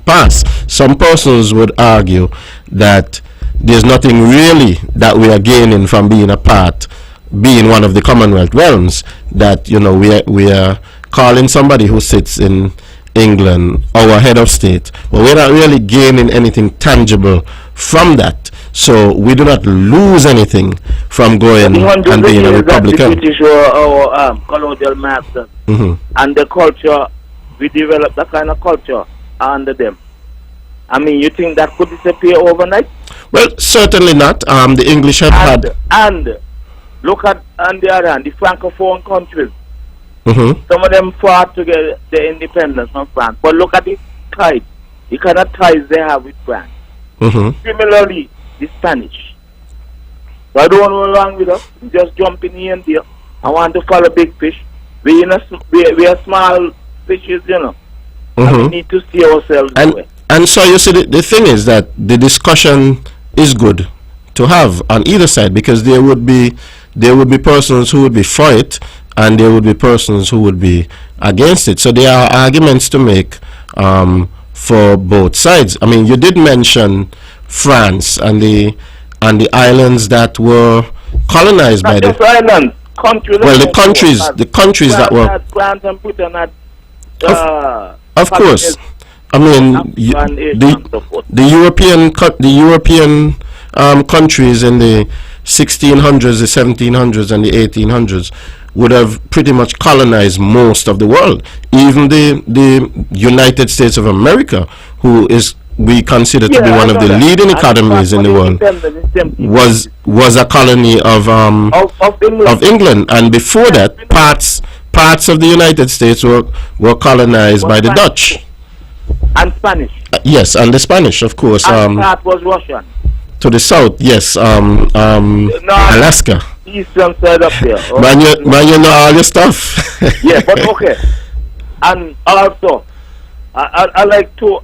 past. Some persons would argue that there's nothing really that we are gaining from being one of the Commonwealth realms, that we are calling somebody who sits in England our head of state, but we're not really gaining anything tangible from that. So we do not lose anything from going and being a Republican. The British were our colonial masters, and the culture, we developed that kind of culture under them. I mean, you think that could disappear overnight? Well, certainly not. The English have had... And look at, on the other hand, the Francophone countries. Some of them fought to get the independence from France. But look at the ties, the kind of ties they have with France. Similarly, the Spanish. So I don't want to go wrong with us. We just jump in here and there. I want to follow big fish. We are small fishes, And we need to see ourselves away. And so you see, the thing is that the discussion is good to have on either side, because there would be persons who would be for it, and there would be persons who would be against it. So there are arguments to make for both sides. I mean, you did mention France and the islands that were colonized by the islands, countries. Well, the countries that were France and Britain had, of course. I mean, the European countries in the 1600s, the 1700s, and the 1800s would have pretty much colonized most of the world. Even the United States of America, who is we consider to be one of the leading economies in the world, was a colony of England, and before that, parts of the United States were colonized by the Dutch. And Spanish. Yes, and the Spanish, of course. And part was Russian. To the south, yes. Alaska. Eastern side up there. Man, you know all your stuff. Yeah, but okay. And also, I like to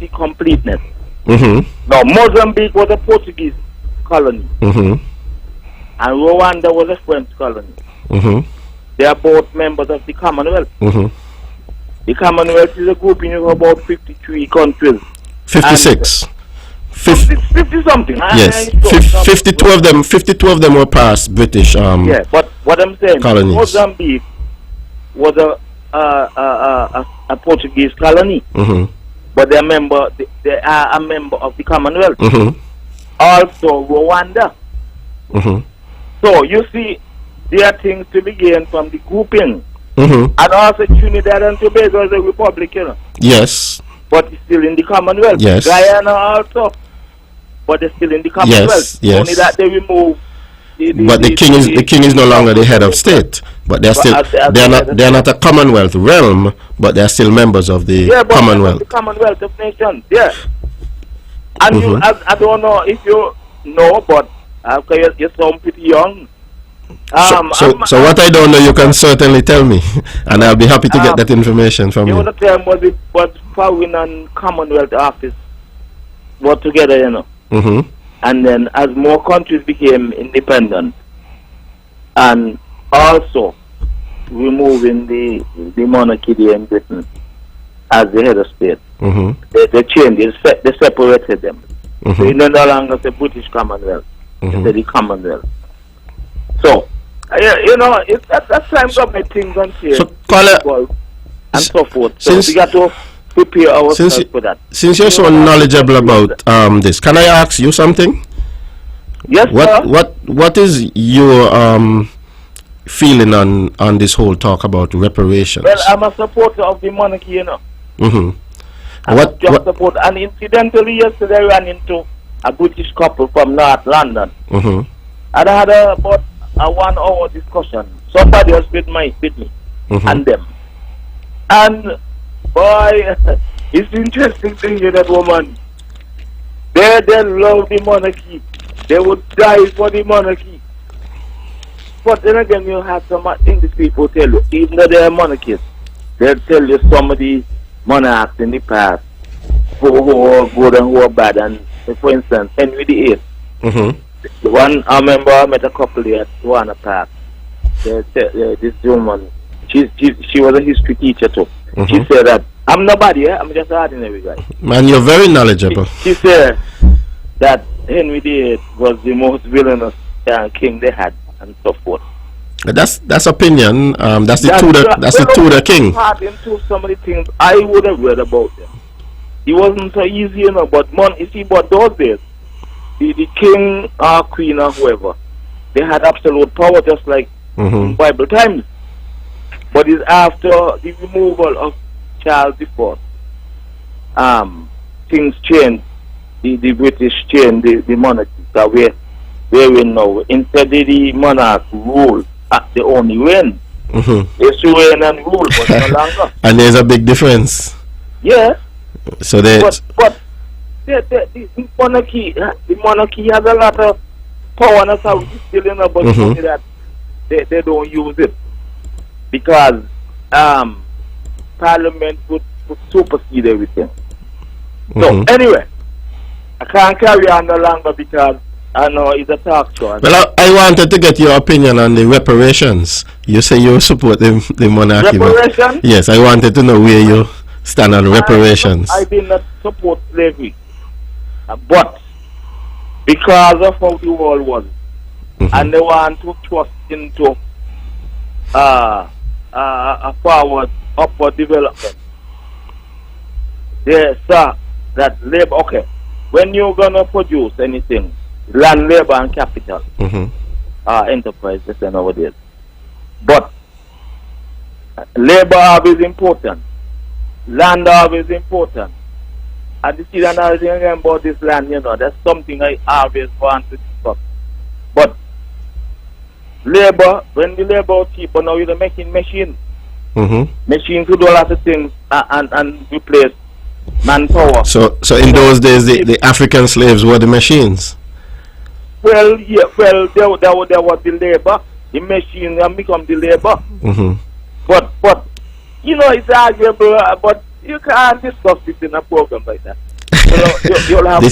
see completeness. Now, Mozambique was a Portuguese colony, and Rwanda was a French colony. They are both members of the Commonwealth. The Commonwealth is a grouping of about 53 countries. 56. 50 something. Yes, 52 of them. 52 of them were past British. Yeah, but what I'm saying, colonies. Mozambique was a Portuguese colony, but they are a member of the Commonwealth. Also, Rwanda. So you see, there are things to be gained from the grouping. And also Trinidad and Tobago is a republic, you know. Yes. But it's still in the Commonwealth. Yes. Guyana also, but they're still in the Commonwealth. Yes. Only that they remove. But the king is no longer the head of state. But they're still they're not a Commonwealth realm, but they're still members of the Commonwealth. The Commonwealth of Nations. Yeah. And you, I don't know if you know, but you sound pretty young. So what I don't know, you can certainly tell me, and I'll be happy to get that information from you. The other time was Foreign and Commonwealth office were together, you know. And then as more countries became independent, and also removing the monarchy there in Britain as the head of state, they changed it, they separated them. So you no longer say British Commonwealth, you say the Commonwealth. So, you know, that's time government things on here, and so forth. So we got to prepare ourselves for that. Since you're so knowledgeable about this, can I ask you something? Yes, sir. What is your feeling on this whole talk about reparations? Well, I'm a supporter of the monarchy, you know. What support? And incidentally, yesterday I ran into a British couple from North London. And I had about a 1 hour discussion. Somebody was with me and them. And boy, it's interesting to hear that woman. They love the monarchy. They would die for the monarchy. But then again, you have some English people tell you, even though they are monarchists, they'll tell you some of the monarchs in the past who are good and who are bad. And for instance, Henry VIII. The one I remember, I met a couple here at Warner Park. This woman, she was a history teacher too. She said that I'm nobody, I'm just an ordinary guy. Man, you're very knowledgeable. She said that Henry VIII was the most villainous king they had, and so forth. That's opinion. That's the Tudor king. Into some of the things I would have read about them. It wasn't so easy, you know. But you see, but those days, the king or queen or whoever, they had absolute power, just like in Bible times. But it's after the removal of Charles IV, things changed. The British changed the monarchy. So where we know, instead of the monarch rule, they only reign. They still reign and rule, but no longer. And there's a big difference. Yeah. So they. But the monarchy has a lot of power, and that's how we still, you know, but that they don't use it because Parliament would supersede everything. So anyway, I can't carry on no longer because I know it's a talk show. Well, I wanted to get your opinion on the reparations. You say you support the monarchy. Reparations? Yes, I wanted to know where you stand on reparations. I did not support slavery, but because of how the world was, and they want to thrust into a forward, upward development, they saw that labor, okay, when you're going to produce anything, land, labor, and capital, enterprise, they say nowadays. But labor is important, land is important. And you see that I was thinking about this land, you know, that's something I always want to discuss. But labor, when the labor cheap, but now you're making machines. Machines to do a lot of things and replace manpower. So in those days, the African slaves were the machines? Well, yeah, well, there was the labor, the machine and become the labor. But, you know, it's arguable, but you can't discuss this in a program like that. You'll have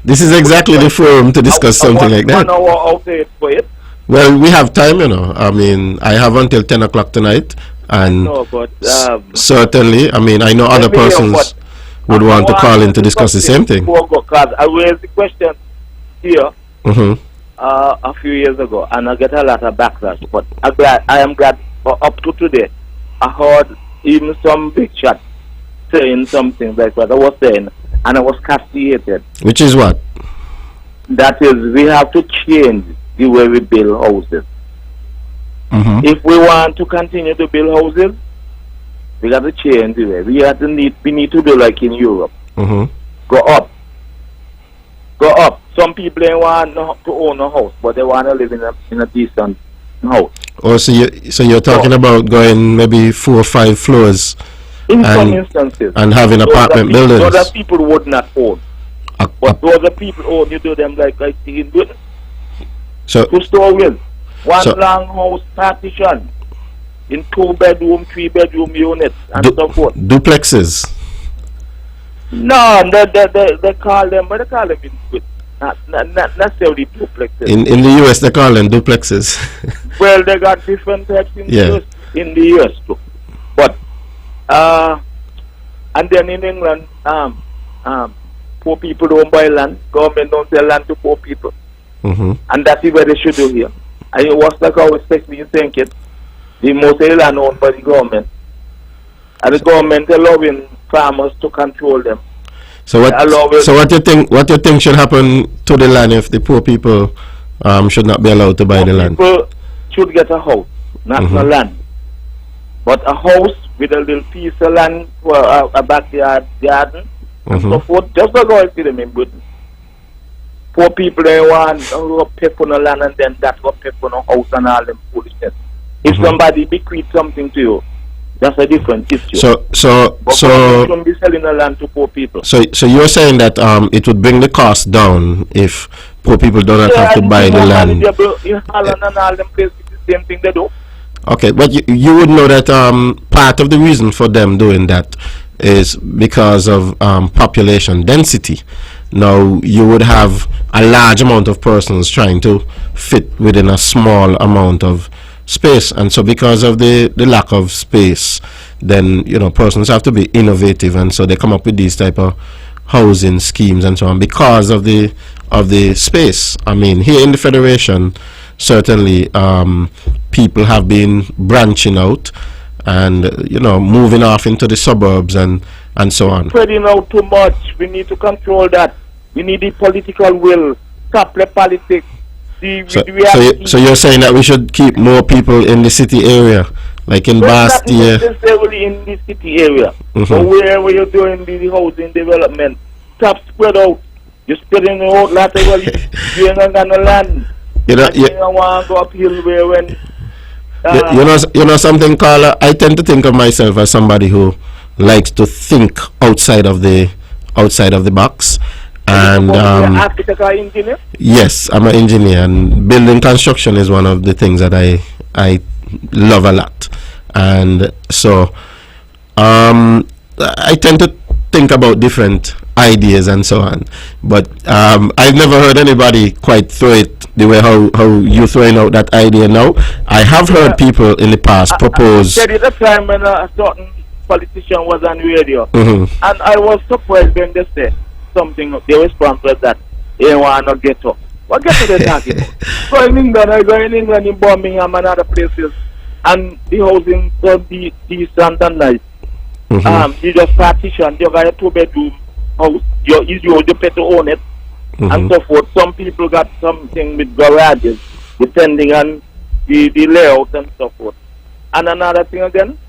this is exactly the forum to discuss something like that. 1 hour out there for it. Well, we have time, you know. I mean, I have until 10 o'clock tonight. And certainly, I mean, I know other persons would want to call in to discuss the same thing. Because I raised the question here a few years ago, and I get a lot of backlash. But I am glad up to today, I heard even some big shot saying something like what I was saying, and I was castigated. Which is what? That is, we have to change the way we build houses. If we want to continue to build houses, we got to change the way. We need to do like in Europe. Go up. Some people ain't want to own a house, but they want to live in a decent house. Oh, so you're talking about going maybe 4 or 5 floors in some instances, and having apartment buildings. So that people would not own. But those are people own, you do them like I see in Britain. So 2 stories, one long house partition, in 2-bedroom, 3-bedroom units, and so forth. Duplexes. No, they call them, but they call them in Britain. Not necessarily duplexes. In the US, they call them duplexes. Well, they got different types in the US too. But and then in England, poor people don't buy land. Government don't sell land to poor people. And that's what they should do here. And it was like I was expecting you think it. The most of the land owned by the government. And the government allowing farmers to control them. So what you think should happen to the land if the poor people should not be allowed to buy the land? People should get a house, not a land. But a house with a little piece of land for a backyard garden and so forth. Just like I see them in Britain. Poor people they want to pay for the land and then that will pay for the house and all them foolishness. If somebody bequeath something to you, that's a different issue. So you shouldn't be selling the land to poor people. So you're saying that it would bring the cost down if poor people do not have to buy the land. In Holland and all them places, it's the same thing they do. Okay, but you would know that part of the reason for them doing that is because of population density. Now you would have a large amount of persons trying to fit within a small amount of space, and so because of the lack of space, then persons have to be innovative, and so they come up with these type of housing schemes and so on because of the space. I mean, here in the Federation, certainly people have been branching out and moving off into the suburbs and so on. Spreading out too much. We need to control that. We need the political will. Stop the politics. So you're saying that we should keep more people in the city area, like in Bastia? Not necessarily in the city area. But wherever you're doing the housing development, stop spread out. You're spreading out laterally. You ain't got no land. You want to go uphill where when... you know something, Carla? I tend to think of myself as somebody who likes to think outside of the box. And architect or engineer? Yes, I'm an engineer, and building construction is one of the things that I love a lot. And so I tend to think about different ideas and so on. But I've never heard anybody quite throw it the way how you're throwing out that idea now. I have heard people in the past propose. I said it a time when a certain politician was on radio, and I was surprised when they said something. The response was that they want to get up. What get to the talking about? So in England, I go in England, in Birmingham and other places, and the housing will be decent and nice. You just partition. You got a 2-bedroom house. You pay to own it, and so forth. Some people got something with garages, depending on the layout and so forth. And another thing again,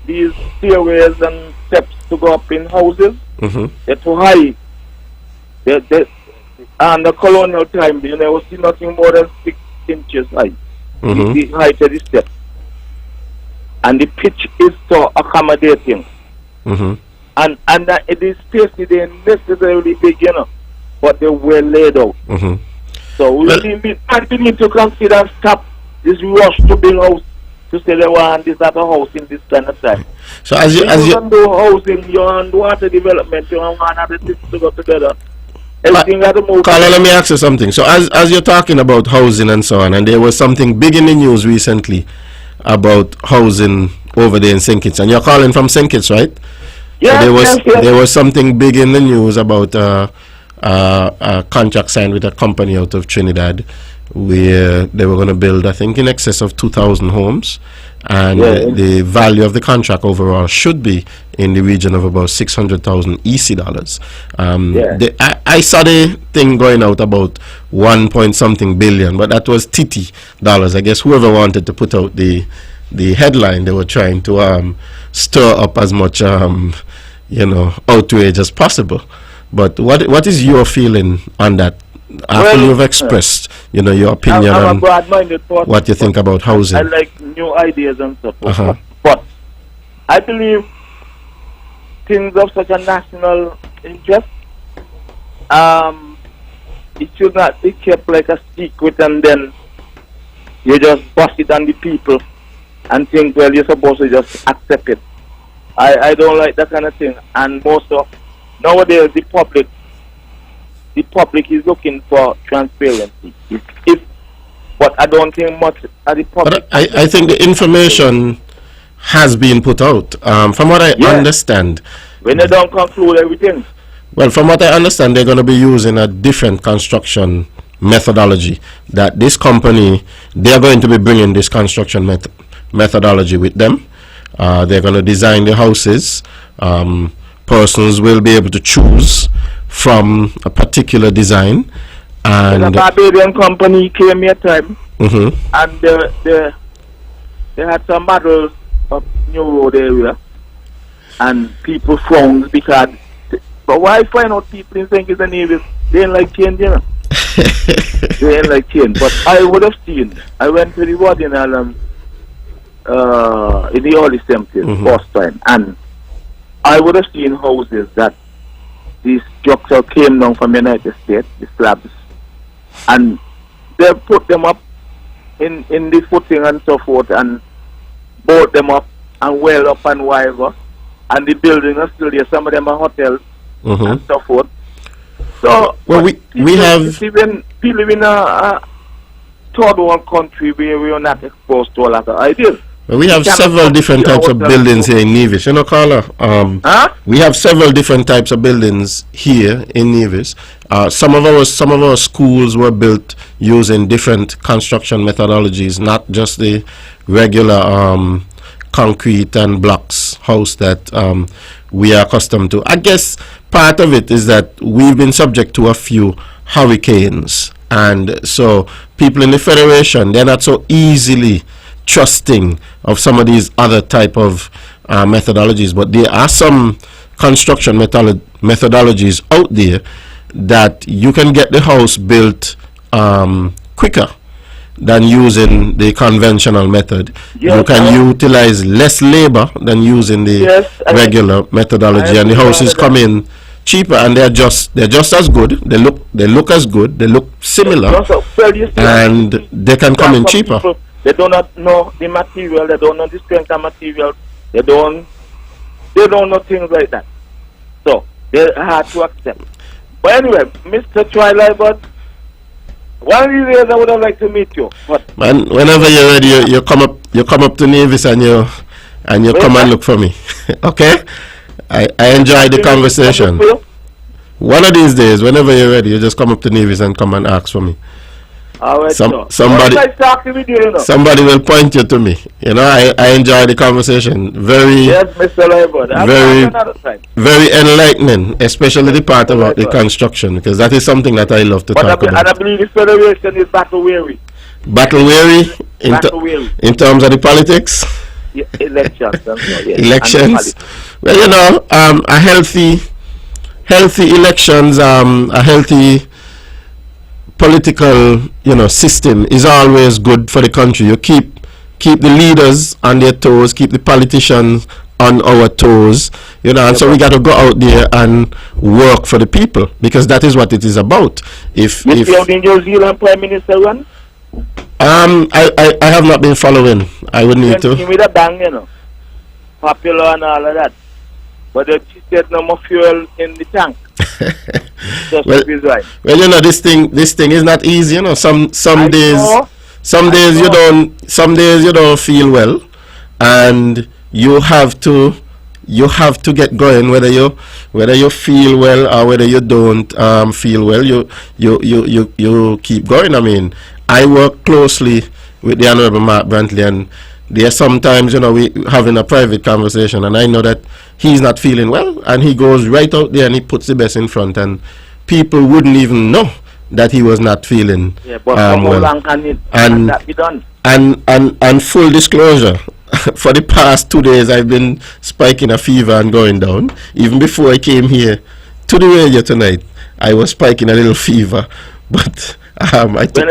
these stairways and steps to go up in houses, they're too high. And the colonial time, you never see nothing more than 6 inches high. The height of the steps. And the pitch is so accommodating. And the space is necessarily big, but they're well laid out. So we need to consider and stop this rush to build house to say they want this type of house in this kind of time. So as you do housing, you want water development, you want other things to go together. Carla, let me ask you something. So as you're talking about housing and so on, and there was something big in the news recently about housing over there in St. Kitts, and you're calling from St. Kitts, right? Yeah. So there was something big in the news about a contract signed with a company out of Trinidad, where they were going to build, I think, in excess of 2,000 homes, and the value of the contract overall should be in the region of about 600,000 EC dollars. I saw the thing going out about 1 point something billion, but that was TT dollars. I guess whoever wanted to put out the headline, they were trying to stir up as much outrage as possible. But what is your feeling on that? After you've expressed, your opinion on what you think about housing. I like new ideas and stuff. But I believe things of such a national interest, it should not be kept like a secret and then you just bust it on the people and think, well, you're supposed to just accept it. I don't like that kind of thing. And most of nowadays the public is looking for transparency. But I don't think much of the public. But I think the information has been put out. From what I understand, when they don't conclude everything. Well, from what I understand, they're going to be using a different construction methodology. That this company, they're going to be bringing this construction methodology with them. They're going to design the houses. Persons will be able to choose from a particular design. And a Barbadian company came here time, and they had some models of New Road area, and people frowned because. But why find out people in St. Kitts and Nevis? They ain't like change, They ain't like change. But I would have seen. I went to the wedding in the early 70s, first time, and I would have seen houses that these structure came down from the United States, the slabs, and they put them up in the footing and so forth, and board them up and weld up and whatever, and the building are still there. Some of them are hotels and so forth. So, well, we have even live in a third world country where we are not exposed to a lot of ideas. Well, we have several different types of buildings here in Nevis. Carla, we have several different types of buildings here in Nevis. Some of our schools were built using different construction methodologies, not just the regular concrete and blocks house that we are accustomed to. I guess part of it is that we've been subject to a few hurricanes, and so people in the Federation, they're not so easily trusting of some of these other type of methodologies, but there are some construction methodologies out there that you can get the house built quicker than using the conventional method. You can utilize less labor than using the regular methodology, and the houses come in cheaper, and they're just as good. They look as good. They look similar, and they can come in cheaper. They do not know the material. They don't know the strength of material. They don't know things like that. So they're hard to accept. But anyway, Mr. Liburd, one of these days I would have liked to meet you. But man, whenever you're ready, you come up to Nevis and you come and look for me. Okay? I enjoy the conversation. One of these days, whenever you're ready, you just come up to Nevis and come and ask for me. Somebody will point you to me. I enjoy the conversation. Yes, Mr. Liburd. Very enlightening, especially the part about the construction, because that is something that I love to talk about. And I believe the Federation is battle weary. Battle weary in terms of the politics. Yeah, elections. Elections. Well, a healthy elections, a healthy political, system is always good for the country. You keep the leaders on their toes, keep the politicians on our toes, and so we got to go out there and work for the people, because that is what it is about. If the New Zealand Prime Minister run? I have not been following. I would need to. With a bang, popular and all of that. But she said no more fuel in the tank. Well, this thing is not easy. Some days you don't feel well, and you have to get going, whether you feel well or whether you don't feel well. You keep going. I mean, I work closely with the Honorable Mark Brantley, and there sometimes, we having a private conversation, and I know that he's not feeling well, and he goes right out there and he puts the best in front, and people wouldn't even know that he was not feeling but how well. long can that be done? And full disclosure, for the past 2 days I've been spiking a fever and going down. Even before I came here to the radio tonight, I was spiking a little fever, but I took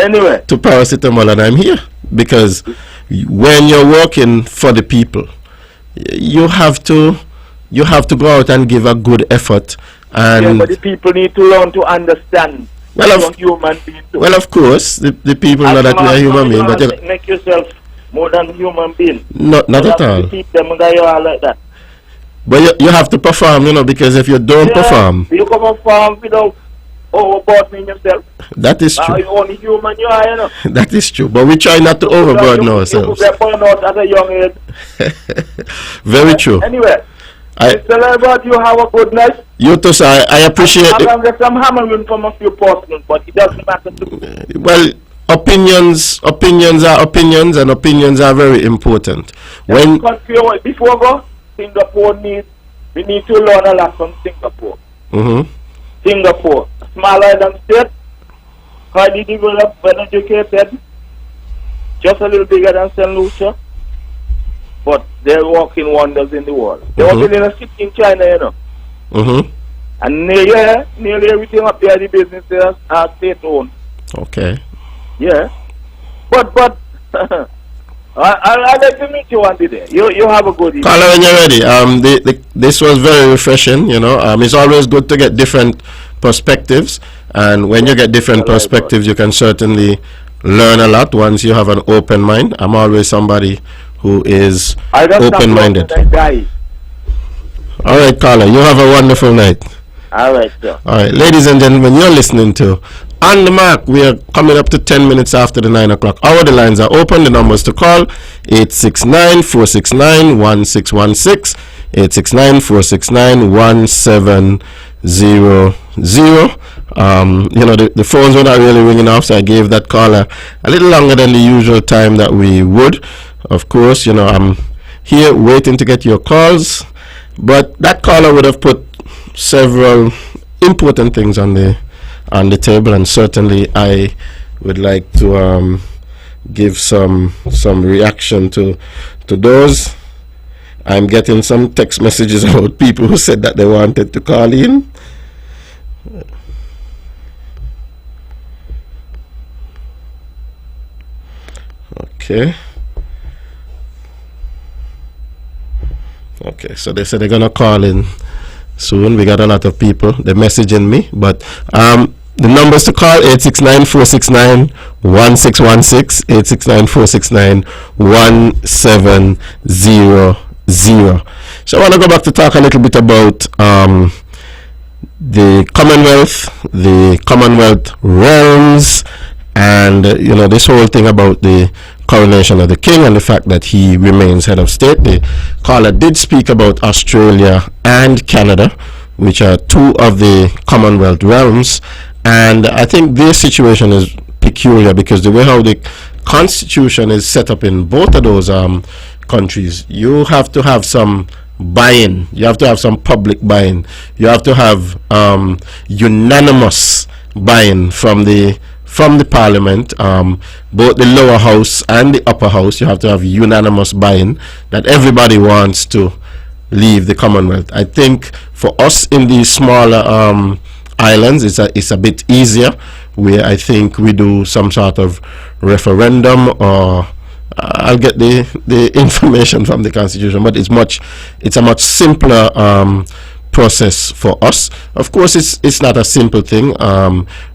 to paracetamol, and I'm here because when you're working for the people, you have to go out and give a good effort. And but the people need to learn to understand. Human being too. Well, of course, the people know that we are human beings, but you make yourself more than human being. Not at all. Keep them like that. But you have to perform, because if you don't perform, you come perform without overburdening yourself. That is true. You're only human, you are, That is true, but we try not to overburden ourselves. You could get burned out at a young age. Very true. Anyway, Mr. Liburd, you have a good night. You too, sir. I appreciate it. I'm going to get some hammering from a few persons, but it doesn't matter to me. Well, opinions are opinions, and opinions are very important. Before we go, we need to learn a lot from Singapore. Singapore, a small island state, highly developed, well educated, just a little bigger than St. Lucia, but they're working wonders in the world. They were building a city in China, and nearly everything up there, the businesses are state-owned. Okay. Yeah, but I'd like to meet you one day. You have a good evening. Caller, when you're ready. This was very refreshing. It's always good to get different perspectives, and when you get different perspectives, you can certainly learn a lot once you have an open mind. I'm always somebody who is open-minded. All right, caller, you have a wonderful night. All right, sir. All right, ladies and gentlemen, you're listening to On the Mark. We are coming up to 10 minutes after the 9 o'clock hour. The lines are open. The numbers to call: 869-469-1616, 869-469-1700. The phones were not really ringing off, so I gave that caller a little longer than the usual time that we would. Of course, I'm here waiting to get your calls, but that caller would have put several important things on the table, and certainly I would like to give some reaction to those. I'm getting some text messages about people who said that they wanted to call in. Okay, so they said they're gonna call in soon. We got a lot of people. They're messaging me, but the numbers to call: 869-469-1616, 869-469-1700. So I want to go back to talk a little bit about the Commonwealth realms, and this whole thing about the coronation of the king and the fact that he remains head of state. The caller did speak about Australia and Canada, which are two of the Commonwealth realms, and I think their situation is peculiar because the way how the constitution is set up in both of those countries, you have to have some buy-in, you have to have some public buy-in, you have to have unanimous buy-in from the parliament, both the lower house and the upper house. You have to have unanimous buy-in that everybody wants to leave the Commonwealth. I think for us in these smaller islands, it's a bit easier, where I think we do some sort of referendum, or I'll get the information from the constitution, but it's a much simpler process for us. Of course, it's not a simple thing,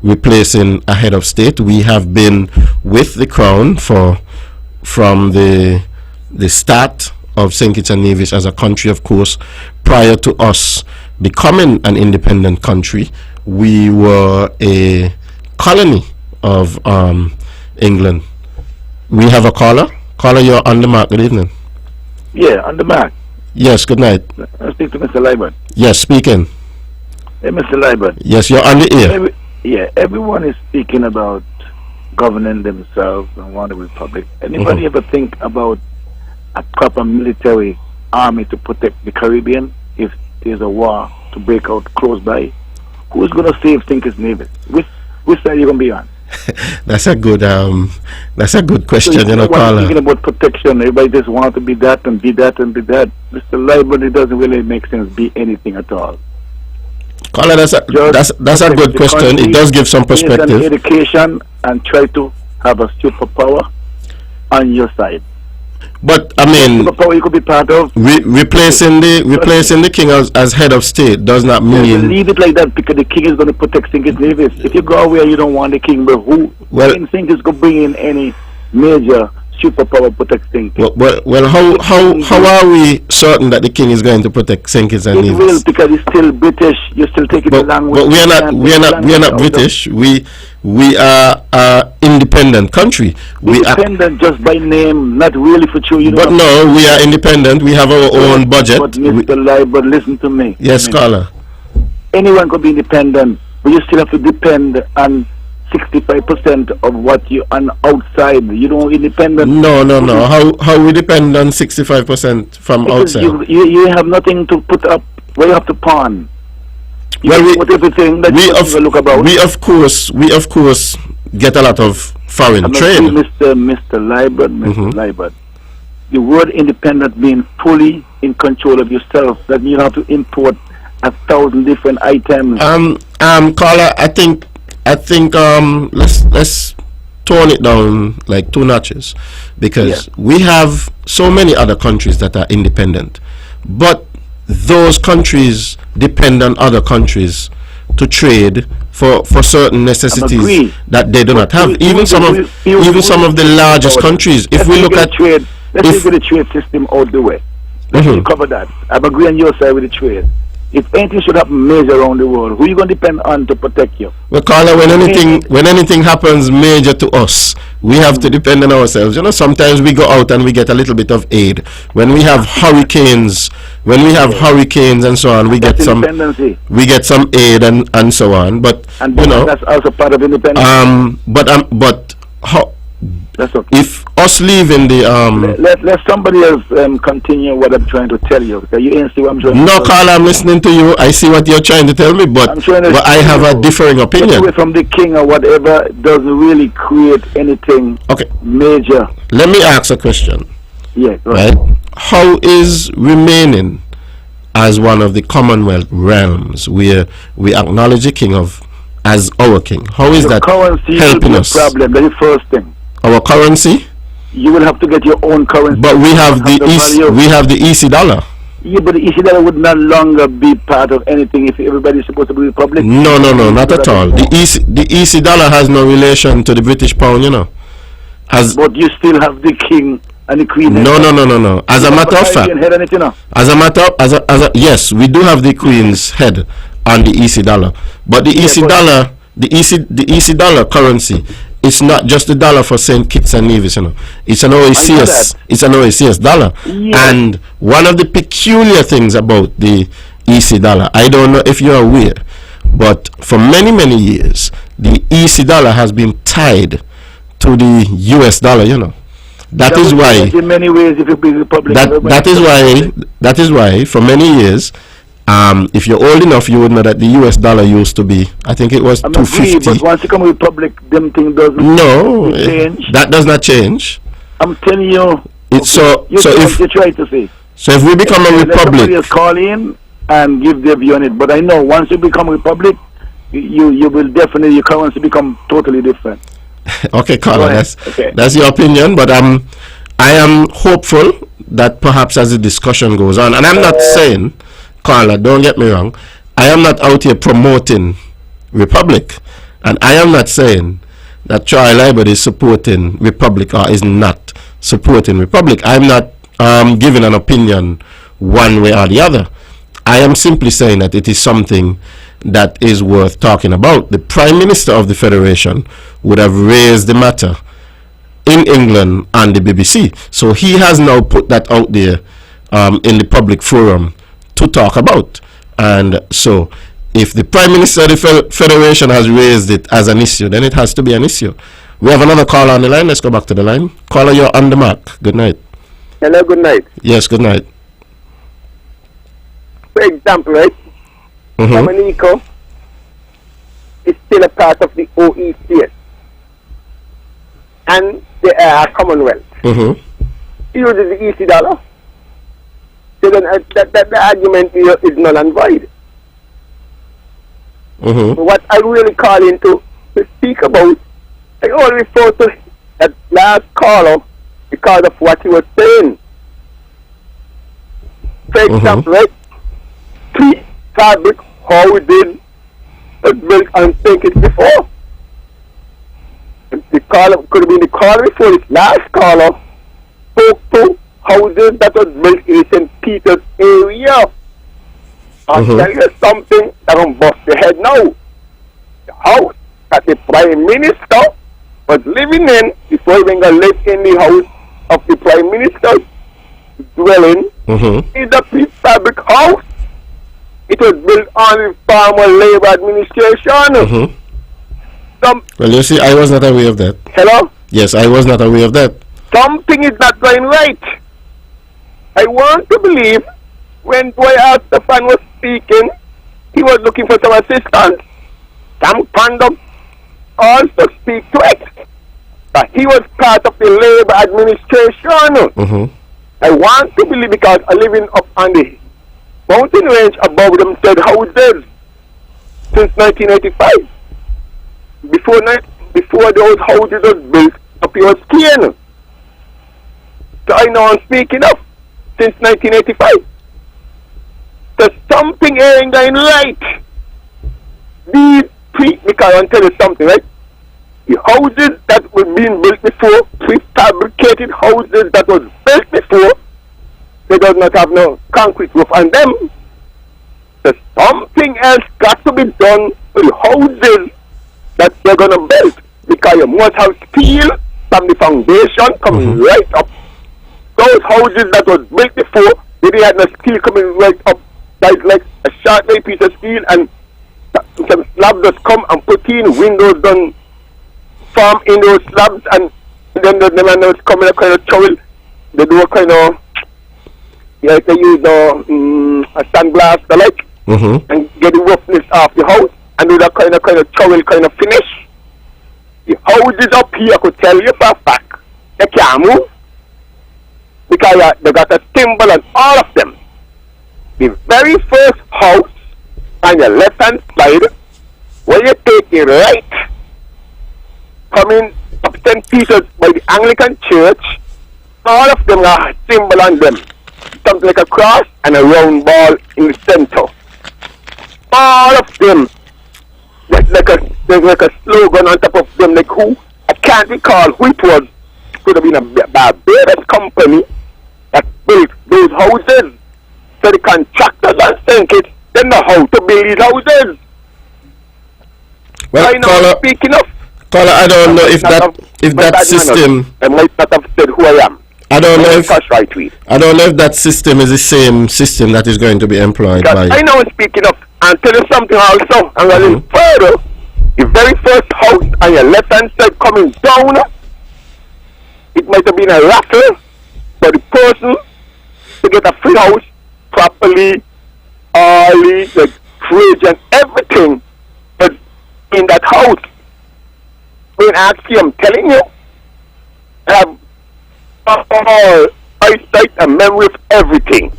replacing a head of state. We have been with the crown from the start of St. Kitts and Nevis as a country. Of course, prior to us becoming an independent country, we were a colony of England. We have a caller. Caller, you're on the mark. Good evening. Yeah, on the mark. Yes, good night. I speak to Mr. Liburd. Yes, speaking. Hey, Mr. Liburd. Yes, you're on the air. Everyone is speaking about governing themselves and want a republic. Anybody ever think about a proper military army to protect the Caribbean if there's a war to break out close by? Who's going to save Thinkers Nevis? Which side are you going to be on? That's a good question, so caller. Thinking about protection, everybody just wants to be that and be that and be that. Mr. Liburd, it doesn't really make sense be anything at all. Caller, that's a good question. It does give some perspective. Education and try to have a superpower on your side. But I mean, superpower you could be part of. Replacing the king as head of state does not mean. Leave it like that because the king is going to protect Thinkers Nevis. If you go away, you don't want the king. But who think is going to bring in any major superpower protecting? Well, how are we certain that the king is going to protect Thinkers and Nevis? It will, because it's still British. You're still taking the language. But we are not British. We are an independent country. Independent just by name, not really for true. But no, we are independent. We have our own budget. But Mr. Liburd, listen to me. Yes, scholar. Anyone could be independent, but you still have to depend on 65% of what you on outside. You don't independent. No. How we depend on 65% from because outside? You have nothing to put up. Where you have to pawn. We of course get a lot of foreign trade. Mr. Liburd, the word independent means fully in control of yourself. That you have to import 1,000 different items. Caller, I think let's tone it down like 2 notches, because we have so many other countries that are independent, but those countries depend on other countries to trade for certain necessities that they do not have. Even some of the largest countries. If we look at trade, let's get the trade system out the way. Let's cover that. I'm agreeing on your side with the trade. If anything should happen major around the world, who are you going to depend on to protect you? Well, Carla, when anything happens major to us, we have to depend on ourselves. Sometimes we go out and we get a little bit of aid. When we have hurricanes, and so on, we get some aid and so on. But that's also part of independence. But how? That's okay. If us leaving the let somebody else continue what I'm trying to tell you. Okay? You ain't see what I'm trying to tell you. Carl, I'm listening to you. I see what you're trying to tell me, but I have a differing opinion. Away from the king or whatever doesn't really create anything major. Let me ask a question. Yeah, right. How is remaining as one of the Commonwealth realms where we acknowledge the king as our king? How is that helping us? Problem. That's the first thing. Our currency? You will have to get your own currency. But we have the EC dollar. Yeah, but the EC dollar would no longer be part of anything if everybody is supposed to be republic. No, not at all. The EC dollar has no relation to the British pound, But you still have the king and the queen. No. As a matter of fact, yes, we do have the queen's head on the EC dollar, but the EC dollar currency. It's not just the dollar for St. Kitts and Nevis, It's an OACS. It's an OACS dollar. Yeah. And one of the peculiar things about the EC dollar, I don't know if you're aware, but for many, many years, the EC dollar has been tied to the US dollar, That is why. In many ways, if you be Republican, that is why for many years. If you're old enough, you would know that the US dollar used to be, I think it was $2.50. But once you come with public, them thing doesn't change. That does not change. I'm telling you. If you try to say. So if we become a republic, somebody else call in and give their view on it. But I know once you become a republic, you will definitely, your currency become totally different. Okay, Carla, that's your opinion. But I am hopeful that perhaps as the discussion goes on, and I'm not saying, Carla, don't get me wrong, I am not out here promoting Republic, and I am not saying that Troy Liburd is supporting Republic or is not supporting Republic. I'm not giving an opinion one way or the other. I am simply saying that it is something that is worth talking about. The Prime Minister of the Federation would have raised the matter in England and the BBC, so he has now put that out there in the public forum to talk about. And so if the Prime Minister of the Federation has raised it as an issue, then it has to be an issue. We have another caller on the line. Let's go back to the line. Caller, you're on the mark. Good night. Hello, good night. Yes, good night. For example, right? Dominico is still a part of the OECD and the Commonwealth. He uses the EC dollar. So then the argument is null and void. What I really call in to speak about, I only refer to that last caller because of what he was saying. For example, right? Pre-fabric houses was built on St. before. The caller could have been the caller before this last caller spoke to houses that was built in St. Peter's area. I'll tell you something that will bust your head now. The house that the Prime Minister was living in before he even got live in the house of the Prime Minister's dwelling is a prefabric house. It was built on the former Labour administration. Well, you see, I was not aware of that. Hello? Yes, I was not aware of that. Something is not going right. I want to believe when Boy Stefan was speaking, he was looking for some assistance. Sam Condom also speak to it. But he was part of the Labour administration. I want to believe because I living up on the mountain range above them said houses since 1985. Before those houses was built up your skin. So I know I'm speaking of since 1985. So something ain't going right. Because I'll tell you something, right? The houses that were being built before, prefabricated houses that was built before, they does not have no concrete roof on them. So something else got to be done to the houses that they're going to build. Because you must have steel from the foundation coming right up. Those houses that was built before, they had no steel coming right up. That's like a short piece of steel and some slabs just come and put in windows done form in those slabs and then the man was coming a kind of trowel. They do a kind of they use a sandblast like and get the roughness off the house and do that kind of trowel kind of finish. The houses up here I could tell you for a fact they can't move because they got a timber on all of them. The very first house on your left hand side, when you take it right, coming up St. Peter's by the Anglican Church, all of them have a symbol on them. Something like a cross and a round ball in the center. All of them, there's like a slogan on top of them, like who? I can't recall who it was. It could have been a Barbados company that built those houses. So the contractors on St. Kitts, they know how to build these houses. Well, speaking of, caller, I don't know if that system. I might not have said who I am. I don't know if that system is the same system that is going to be employed by. I know. Speaking of, and tell you something also. I'm going further. The very first house on your left hand side coming down, it might have been a raffle for the person to get a free house properly, all the fridge and everything, but in that house. When I ask you, I'm telling you, I have all eyesight and memory of everything.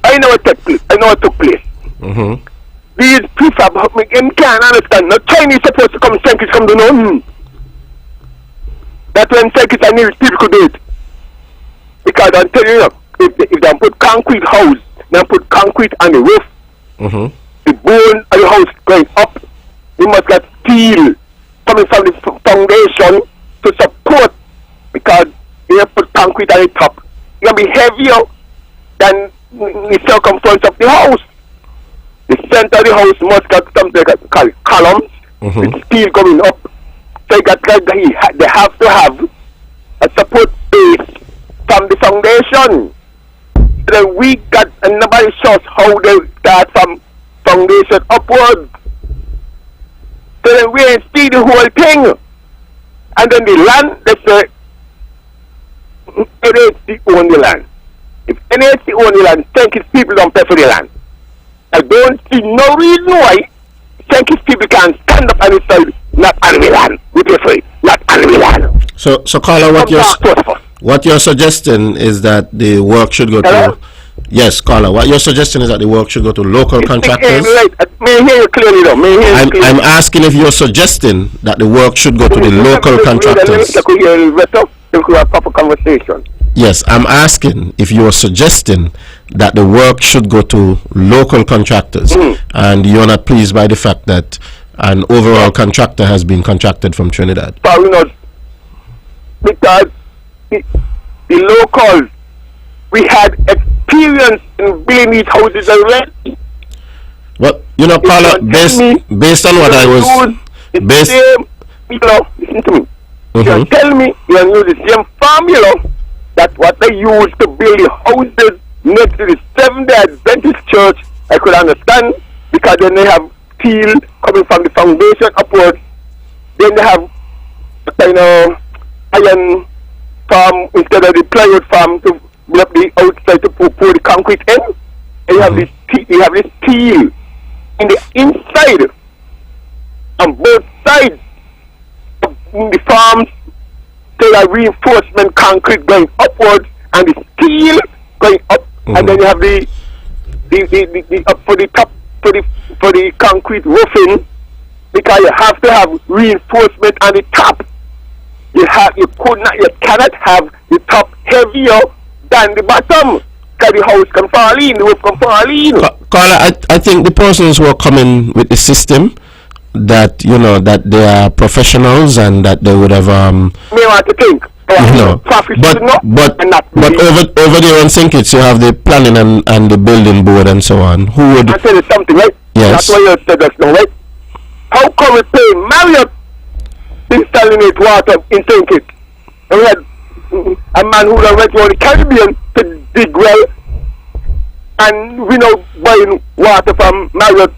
I know what took place. These prefab, I can't understand. No Chinese supposed to come, Sankis come to know. That's when Sankis and English people could do it. Because I'm telling you, if they put concrete house, they put concrete on the roof, the bone of the house going up, you must get steel coming from the foundation to support, because you put concrete on the top. It's going to be heavier than the circumference of the house. The center of the house must get something called columns, with steel coming up. So they have to have a support base from the foundation. So then we got, and nobody shows how they start from foundation upwards. So then we ain't see the whole thing. And then the land, they say, NHC own the land. If NHC own the land, St. people don't pay for the land. I don't see no reason why St. people can stand up and say, not on the land. We pay for it, not on the land. So caller, what you're suggesting is that the work should go to... Yes, caller, what you're suggesting is that the work should go to local contractors? May I hear you clearly, though? I'm asking if you're suggesting that the work should go to the local contractors. We could have proper conversation. Yes, I'm asking if you're suggesting that the work should go to local contractors, and you're not pleased by the fact that an overall contractor has been contracted from Trinidad. Probably not, because the locals, we had experience in building these houses already. Well, you know, caller, based on what I was... listen to me. You tell me you use the same formula that what they use to build the houses next to the Seventh-day Adventist Church. I could understand, because then they have steel coming from the foundation upwards. Then they have a kind of iron farm instead of the plywood farm to build up the outside to pour the concrete in. And you have this steel in the inside on both sides of the farms. So that reinforcement concrete going upwards and the steel going up, and then you have the up for the top for the concrete roofing, because you have to have reinforcement on the top. You cannot have the top heavier than the bottom, because the house can fall in, the roof can fall in. Carla, I think the persons who are coming with the system, that you know that they are professionals and that they would have may want to think, but over there on St. Kitts you have the planning and the building board and so on. Who would... I tell you something, right? Yes. That's what you said just now, right? How come we pay Marriott to salinate water in St. Kitts? And we had a man who went to the Caribbean to dig well, and we know buying water from Marriott,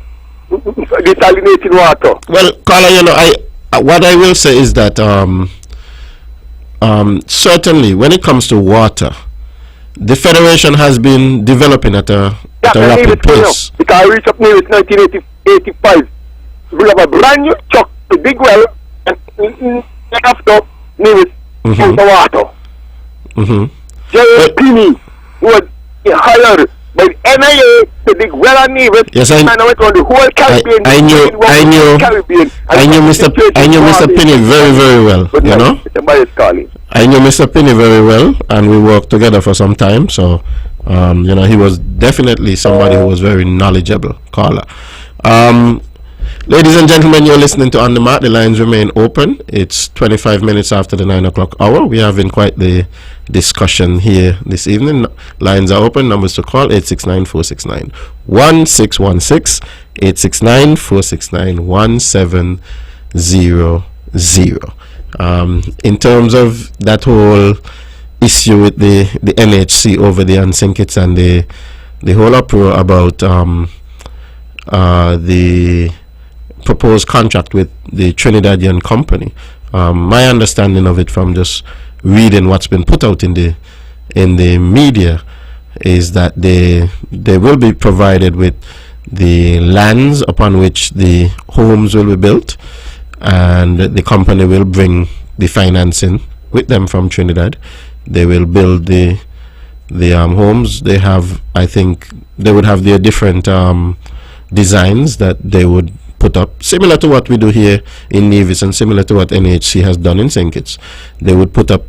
desalinating water. Well, Carla, you know, what I will say is that certainly when it comes to water, the Federation has been developing at a rapid pace. Because I reached up near it 1985. We have a brand new truck to dig well, and after near it the water. J.P. was hired by the NIA to dig well and near it. Yes, I went on the whole Caribbean. I knew Mr. Penny very, very well. You know, I knew Mr. Penny very well, and we worked together for some time. So, you know, he was definitely somebody who was very knowledgeable. Caller. Ladies and gentlemen, you're listening to On The Mark. The lines remain open. It's 25 minutes after the 9 o'clock hour. We're having quite the discussion here this evening. Lines are open. Numbers to call: 869-469-1616, 869-469-1700. In terms of that whole issue with the NHC over there on St. Kitts and the whole uproar about the proposed contract with the Trinidadian company, my understanding of it from just reading what's been put out in the media is that they will be provided with the lands upon which the homes will be built, and the company will bring the financing with them from Trinidad. They will build the homes. They have, I think they would have their different designs that they would put up, similar to what we do here in Nevis and similar to what NHC has done in St. Kitts. They would put up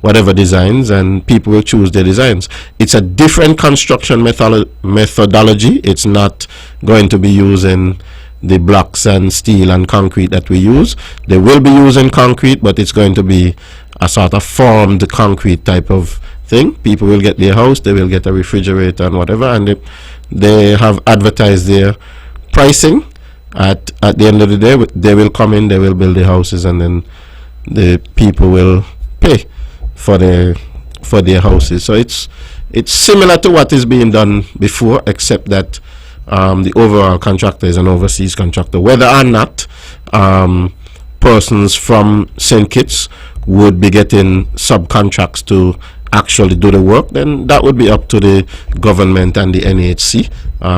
whatever designs, and people will choose their designs. It's a different construction methodology. It's not going to be using the blocks and steel and concrete that we use. They will be using concrete, but it's going to be a sort of formed concrete type of thing. People will get their house, they will get a refrigerator and whatever, and they have advertised their pricing. At the end of the day, they will come in, they will build the houses, and then the people will pay for their houses. So it's similar to what is being done before, except that the overall contractor is an overseas contractor. Whether or not persons from St. Kitts would be getting subcontracts to actually do the work, then that would be up to the government and the NHC.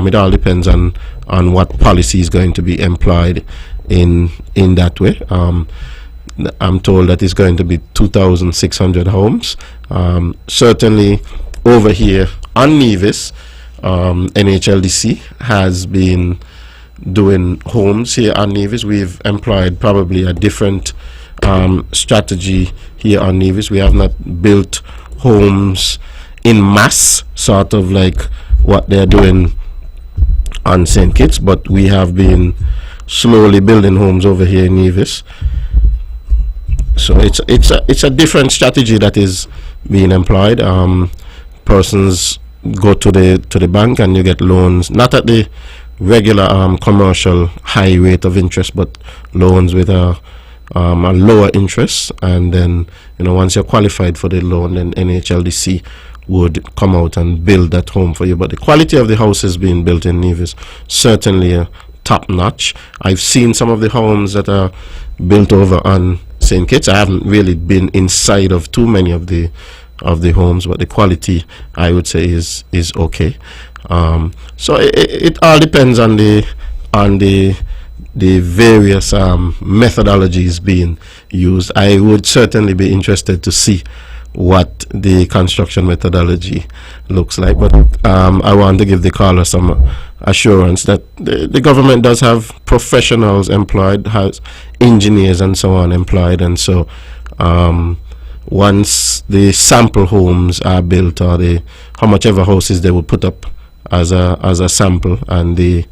It all depends on what policy is going to be employed in that way. I'm told that it's going to be 2,600 homes. Certainly over here on Nevis, NHLDC has been doing homes here on Nevis. We've employed probably a different strategy here on Nevis. We have not built homes in mass, sort of like what they're doing on St. Kitts, but we have been slowly building homes over here in Nevis. So it's a different strategy that is being employed. Persons go to the bank and you get loans, not at the regular commercial high rate of interest, but loans with a lower interest, and then once you're qualified for the loan, then NHLDC would come out and build that home for you. But the quality of the houses being built in Nevis certainly top notch. I've seen some of the homes that are built over on St. Kitts. I haven't really been inside of too many of the homes, but the quality, I would say, is okay. So it all depends on the various methodologies being used. I would certainly be interested to see what the construction methodology looks like, but I want to give the caller some assurance that the government does have professionals employed, has engineers and so on employed, and so once the sample homes are built, or how much ever houses they will put up as a sample, and the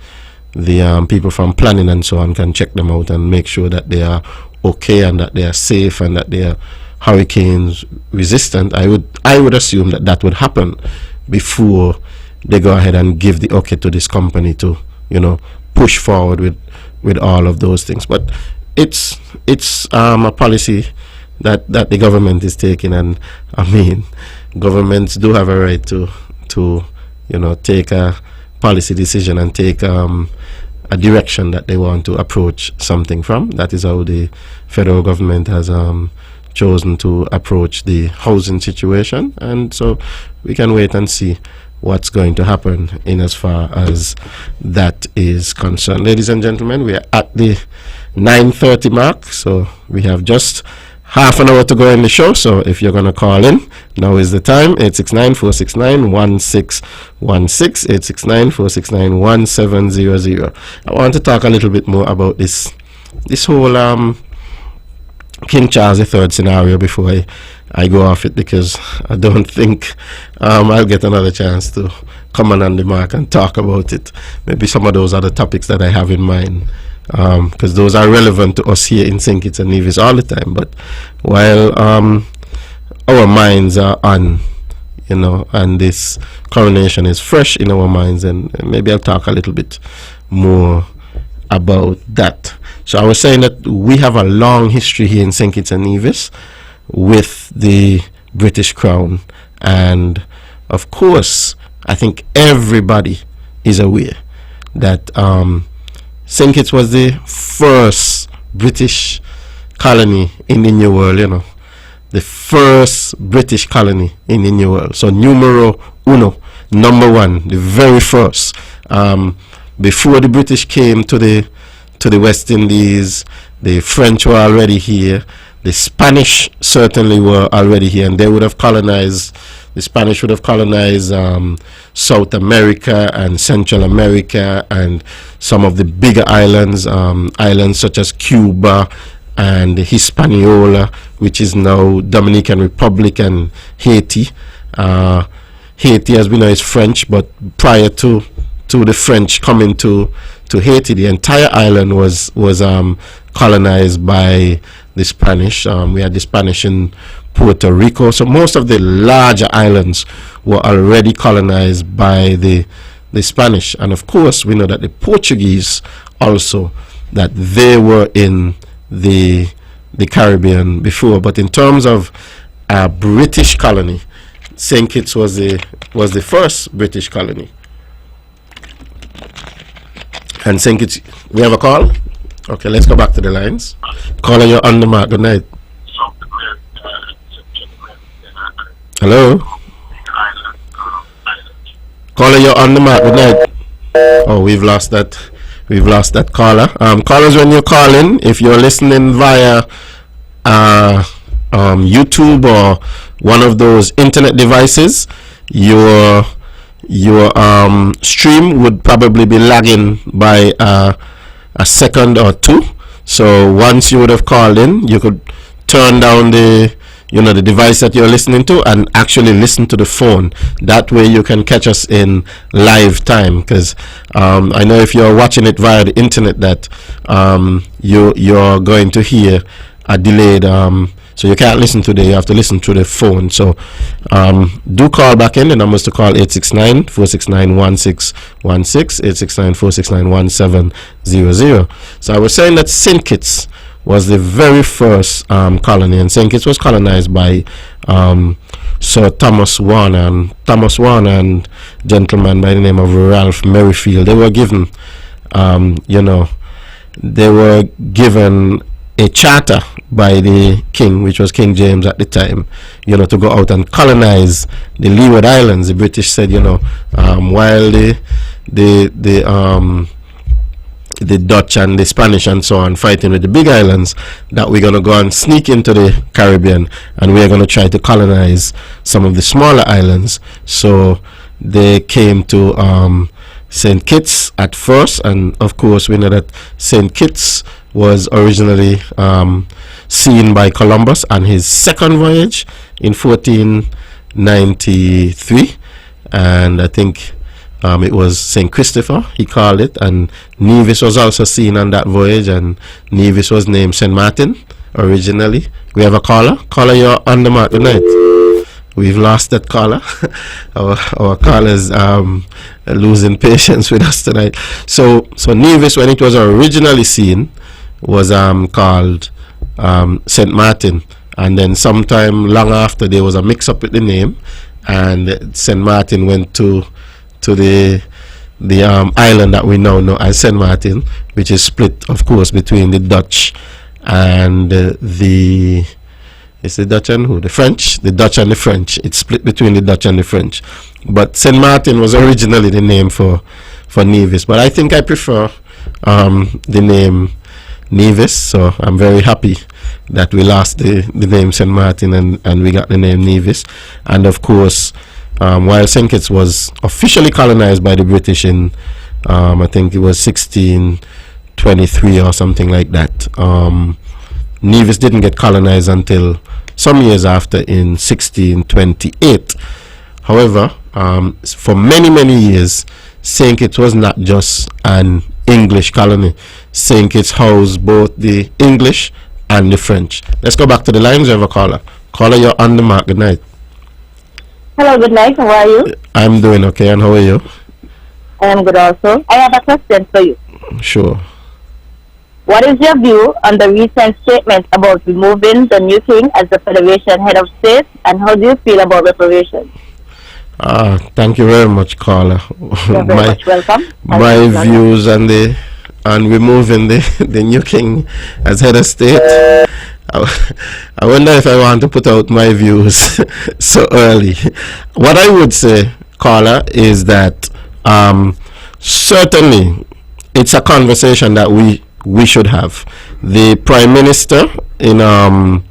people from planning and so on can check them out and make sure that they are okay and that they are safe and that they are hurricanes resistant. I would assume that would happen before they go ahead and give the okay to this company to push forward with all of those things. But it's a policy that the government is taking, and I mean, governments do have a right to take a policy decision and take a direction that they want to approach something from. That is how the federal government has chosen to approach the housing situation, and so we can wait and see what's going to happen in as far as that is concerned. Ladies and gentlemen, we are at the 9:30 mark, so we have just half an hour to go in the show. So if you're going to call in, now is the time. 869-469-1616, 869-469-1700. I want to talk a little bit more about this whole King Charles III scenario before I go off it, because I don't think I'll get another chance to come on the mark and talk about it. Maybe some of those other topics that I have in mind, because those are relevant to us here in St. Kitts and Nevis all the time. But while our minds are on, and this coronation is fresh in our minds, and maybe I'll talk a little bit more about that. So I was saying that we have a long history here in St. Kitts and Nevis with the British Crown, and of course I think everybody is aware that St. Kitts was the first British colony in the New World, the first British colony in the New World. So numero uno, number one, the very first. Before the British came to the West Indies, the French were already here. The Spanish certainly were already here, and they would have colonized. The Spanish would have colonized South America and Central America and some of the bigger islands, islands such as Cuba and Hispaniola, which is now Dominican Republic, and Haiti. Haiti, as we know, is French, but prior to the French coming to Haiti, the entire island was colonized by the Spanish. We had the Spanish in Puerto Rico, so most of the larger islands were already colonized by the Spanish. And of course we know that the Portuguese also, that they were in the Caribbean before. But in terms of a British colony, St. Kitts was the first British colony. And St. Kitts, we have a call? Okay, let's go back to the lines. Caller, you're on the mark. Good night. Hello? Caller, you're on the mark. Good night. Oh, we've lost that. We've lost that caller. Callers, when you're calling, if you're listening via YouTube or one of those internet devices, your stream would probably be lagging by a second or two. So once you would have called in, you could turn down the device that you're listening to and actually listen to the phone. That way you can catch us in live time, because I know if you're watching it via the internet that you're going to hear a delayed so you can't listen today, you have to listen through the phone. So do call back in. The numbers to call 869-469-1616, 869-469-1700. So I was saying that St. Kitts was the very first colony, and St. Kitts was colonized by Sir Thomas Warner, and Thomas Warner and a gentleman by the name of Ralph Merrifield. They were given a charter by the king, which was King James at the time, to go out and colonize the Leeward Islands. The British said, while the Dutch and the Spanish and so on fighting with the big islands, that we're going to go and sneak into the Caribbean and we're going to try to colonize some of the smaller islands. So they came to St. Kitts at first, and of course we know that St. Kitts was originally seen by Columbus on his second voyage in 1493, and I think it was St. Christopher, he called it, and Nevis was also seen on that voyage, and Nevis was named St. Martin originally. We have a caller. Caller, you're on the mark. Good night. We've lost that caller. our callers losing patience with us tonight. So Nevis, when it was originally seen, was called St. Martin, and then sometime long after there was a mix-up with the name, and St. Martin went to the island that we now know as St. Martin, which is split, of course, between the Dutch and the Dutch and who? The French. The Dutch and the French. It's split between the Dutch and the French. But St. Martin was originally the name for Nevis. But I think I prefer the name Nevis. So I'm very happy that we lost the name St. Martin and we got the name Nevis. And of course, while St. Kitts was officially colonized by the British in I think it was 1623 or something like that, Nevis didn't get colonized until some years after, in 1628. However, for many years, St. Kitts was not just an English colony. St. Kitts housed both the English and the French. Let's go back to the lines. We have a caller. Caller, you're on the mark. Good night. Hello, good night. How are you? I'm doing okay, and how are you? I am good also. I have a question for you. Sure. What is your view on the recent statement about removing the new king as the Federation head of state, and how do you feel about reparations? Thank you very much, caller. You're very much welcome. My views on removing the new king as head of state, I wonder if I want to put out my views so early. What I would say, caller, is that certainly it's a conversation that we should have. The Prime Minister the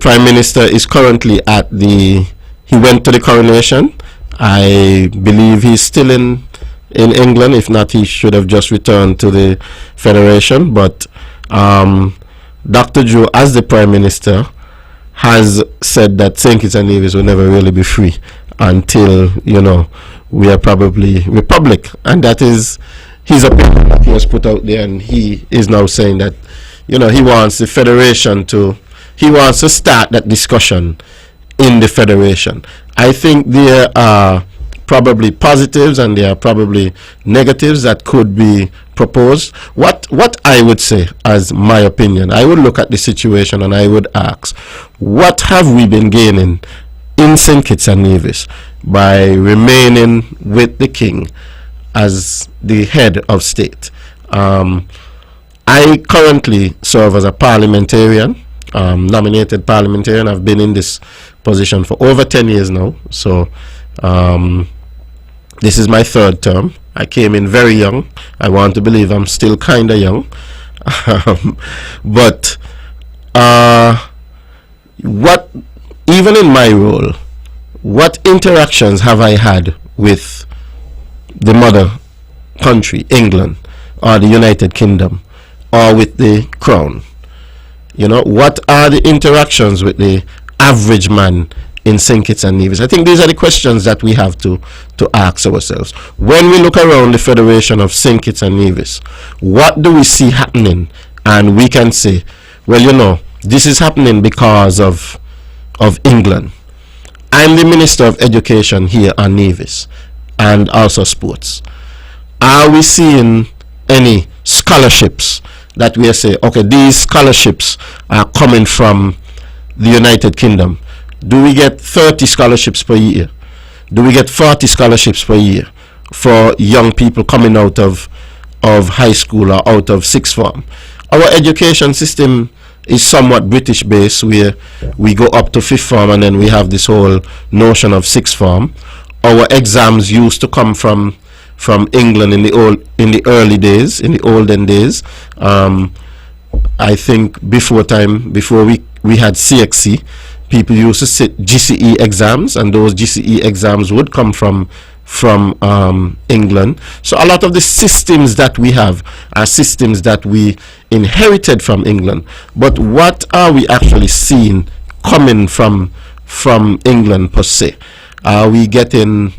Prime Minister is currently he went to the coronation. I believe he's still in England. If not, he should have just returned to the Federation. But Dr. Joe, as the Prime Minister, has said that St. Kitts and Nevis will never really be free until we are probably republic, and that is his opinion that he has put out there, and he is now saying that he wants the Federation he wants to start that discussion in the Federation. I think there are probably positives and there are probably negatives that could be proposed. What I would say, as my opinion, I would look at the situation and I would ask, what have we been gaining in St. Kitts and Nevis by remaining with the king as the head of state? I currently serve as a parliamentarian, nominated parliamentarian. I've been in this position for over 10 years now. So this is my third term. I came in very young. I want to believe I'm still kind of young. But what, even in my role, what interactions have I had with the mother country, England, or the United Kingdom, or with the Crown? You know, what are the interactions with the average man in St. Kitts and Nevis? I think these are the questions that we have to ask ourselves. When we look around the Federation of St. Kitts and Nevis, what do we see happening? And we can say, well, you know, this is happening because of England. I'm the Minister of Education here on Nevis, and also sports. Are we seeing any scholarships that we say, okay, these scholarships are coming from the United Kingdom? Do we get 30 scholarships per year? Do we get 40 scholarships per year for young people coming out of high school or out of sixth form? Our education system is somewhat British based, where we go up to fifth form and then we have this whole notion of sixth form. Our exams used to come from England in the olden days. I think before we had CXC, people used to sit GCE exams, and those GCE exams would come from England. So a lot of the systems that we have are systems that we inherited from England. But what are we actually seeing coming from England per se? Are we getting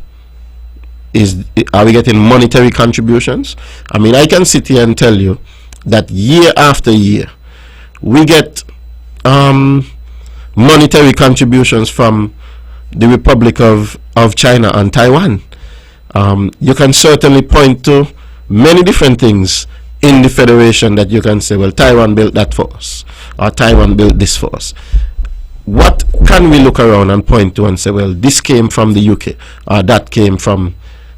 monetary contributions? I mean, I can sit here and tell you that year after year we get monetary contributions from the Republic of China and Taiwan. You can certainly point to many different things in the Federation that you can say, well, Taiwan built that for us, or Taiwan built this for us. What can we look around and point to and say, well, this came from the UK, or that came from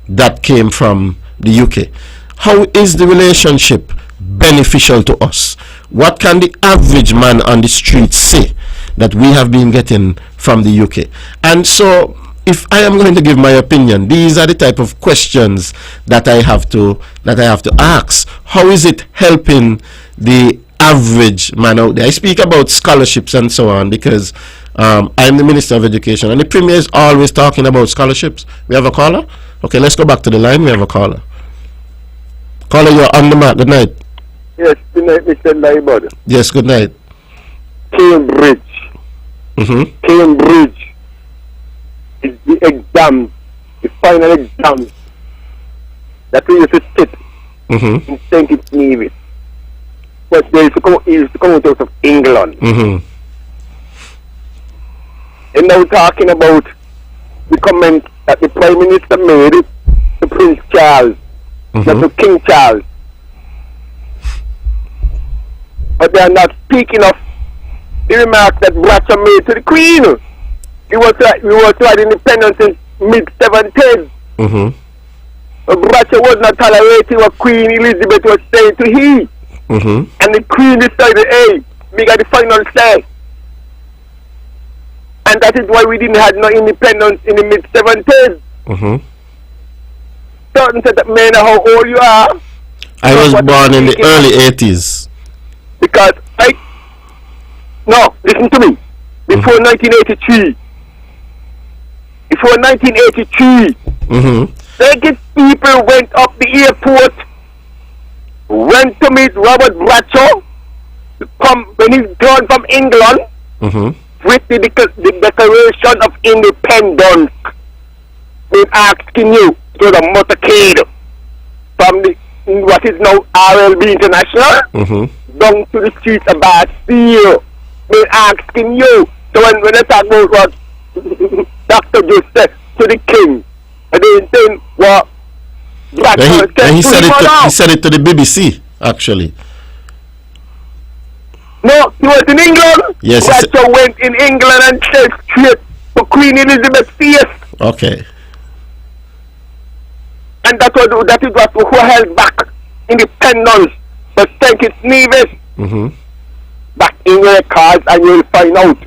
the UK? How is the relationship beneficial to us? What can the average man on the street say that we have been getting from the UK? And so, if I am going to give my opinion, these are the type of questions that I have to ask. How is it helping the average man out there? I speak about scholarships and so on because I'm the Minister of Education, and the Premier is always talking about scholarships. We have a caller? Okay, let's go back to the line. We have a caller. Caller, you're on the mark. Good night. Yes, good night, Mr. Liburd. Yes, good night. Cambridge. Cambridge is the exam, the final exam that we used to sit in St. Kitts Nevis. But they used to come out of England. And now talking about the comment that the Prime Minister made to Prince Charles, not to King Charles. But they are not speaking of the remark that Bradshaw made to the Queen. We had independence in mid-70s. But Bradshaw was not tolerating what Queen Elizabeth was saying to he. And the Queen decided, hey, we got the final say. And that is why we didn't have no independence in the mid-70s. Certain set up men, how old you are. I was born in the early 80s. Because no, listen to me. Before 1983. Before 1983. Second people went up the airport, went to meet Robert Bradshaw, when he's gone from England, with the Declaration of Independence. They're asking you to the motorcade from what is now RLB International down to the streets of Bastille. They're asking you. So when they talk about what Dr. just said to the king, and they saying what he said it to the BBC actually. No, he was in England. Yes, Bradshaw went in England and said straight to Queen Elizabeth's face. Okay. And that is what who held back independence But St. Kitts Nevis, back in your cards and you'll find out.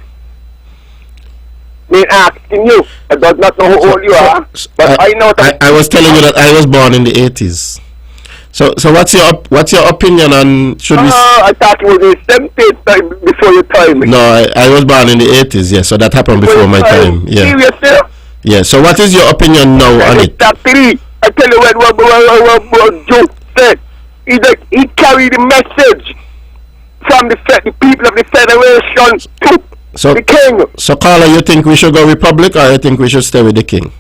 Me asking you, I do not know how old you are, but I know that I was telling you that I was born in the 80s. So what's your opinion on should we? I thought it was the 70s before your time. No, I was born in the 80s. Yeah, so that happened before my time. Yeah. Seriously? Yeah. So what is your opinion now on it? Exactly. I tell you what Joe said. He carried the message from the people of the Federation to the king. So, Carla, you think we should go Republic or you think we should stay with the king?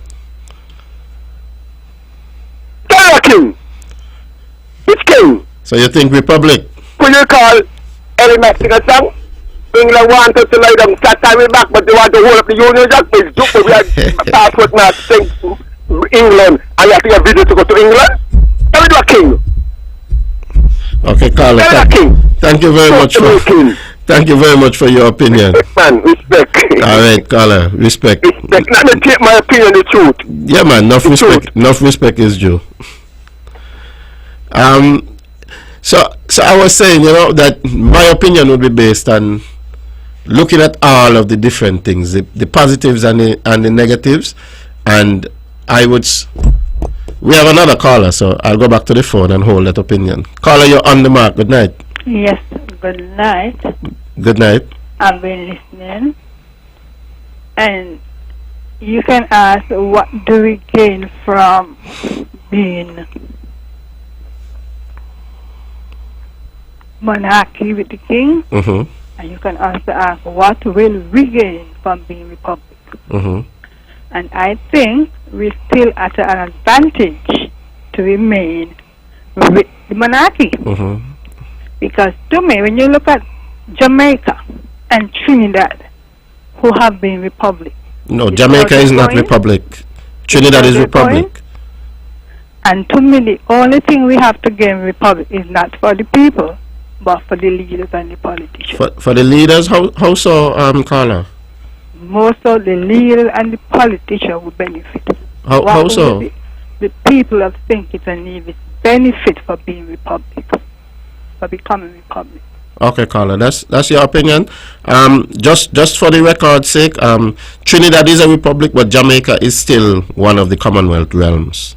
Tell the king. Which king? So you think Republic? Could you call every Mexican song? England want us to lie down, start time back, but they want to hold up the Union Jack. But we have passport now to England, and you have to get a visit to go to England. Tell me the king. Okay, Carla. Thank you very much thank you very much for your opinion. Respect, man. Respect. All right, Carla. Respect. Let me take my opinion the truth. Yeah, man. Enough respect. Enough respect is due. So I was saying, that my opinion would be based on looking at all of the different things, the positives and the negatives, and we have another caller, so I'll go back to the phone and hold that opinion. Caller, you're on the mark. Good night. Yes, good night. Good night. I've been listening, and you can ask, what do we gain from being monarchy with the king? And you can also ask, what will we gain from being republic? And I think we're still at an advantage to remain with the monarchy. Because to me, when you look at Jamaica and Trinidad, who have been republic. No, Jamaica is not republic. Trinidad is republic. And to me, the only thing we have to gain republic is not for the people, but for the leaders and the politicians. For the leaders, how so, Carla? Most of the leaders and the politicians will benefit. How so? The people of St. Kitts and Nevis benefit for being republic, for becoming republic. Okay, Carla, that's your opinion. Just for the record's sake, Trinidad is a republic, but Jamaica is still one of the Commonwealth realms.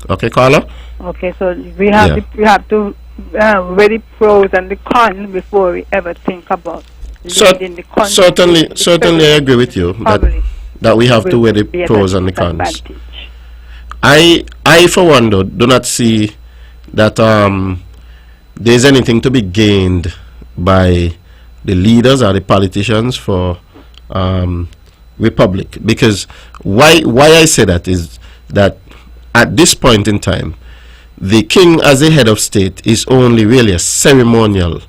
Okay, Carla. Okay, so we have to weigh the pros and the cons before we ever think about leading the country. Certainly, I agree with you that we have to weigh the pros and the cons. I for one do not see that there's anything to be gained by the leaders or the politicians for republic, because why I say that is that at this point in time, the king as a head of state is only really a ceremonial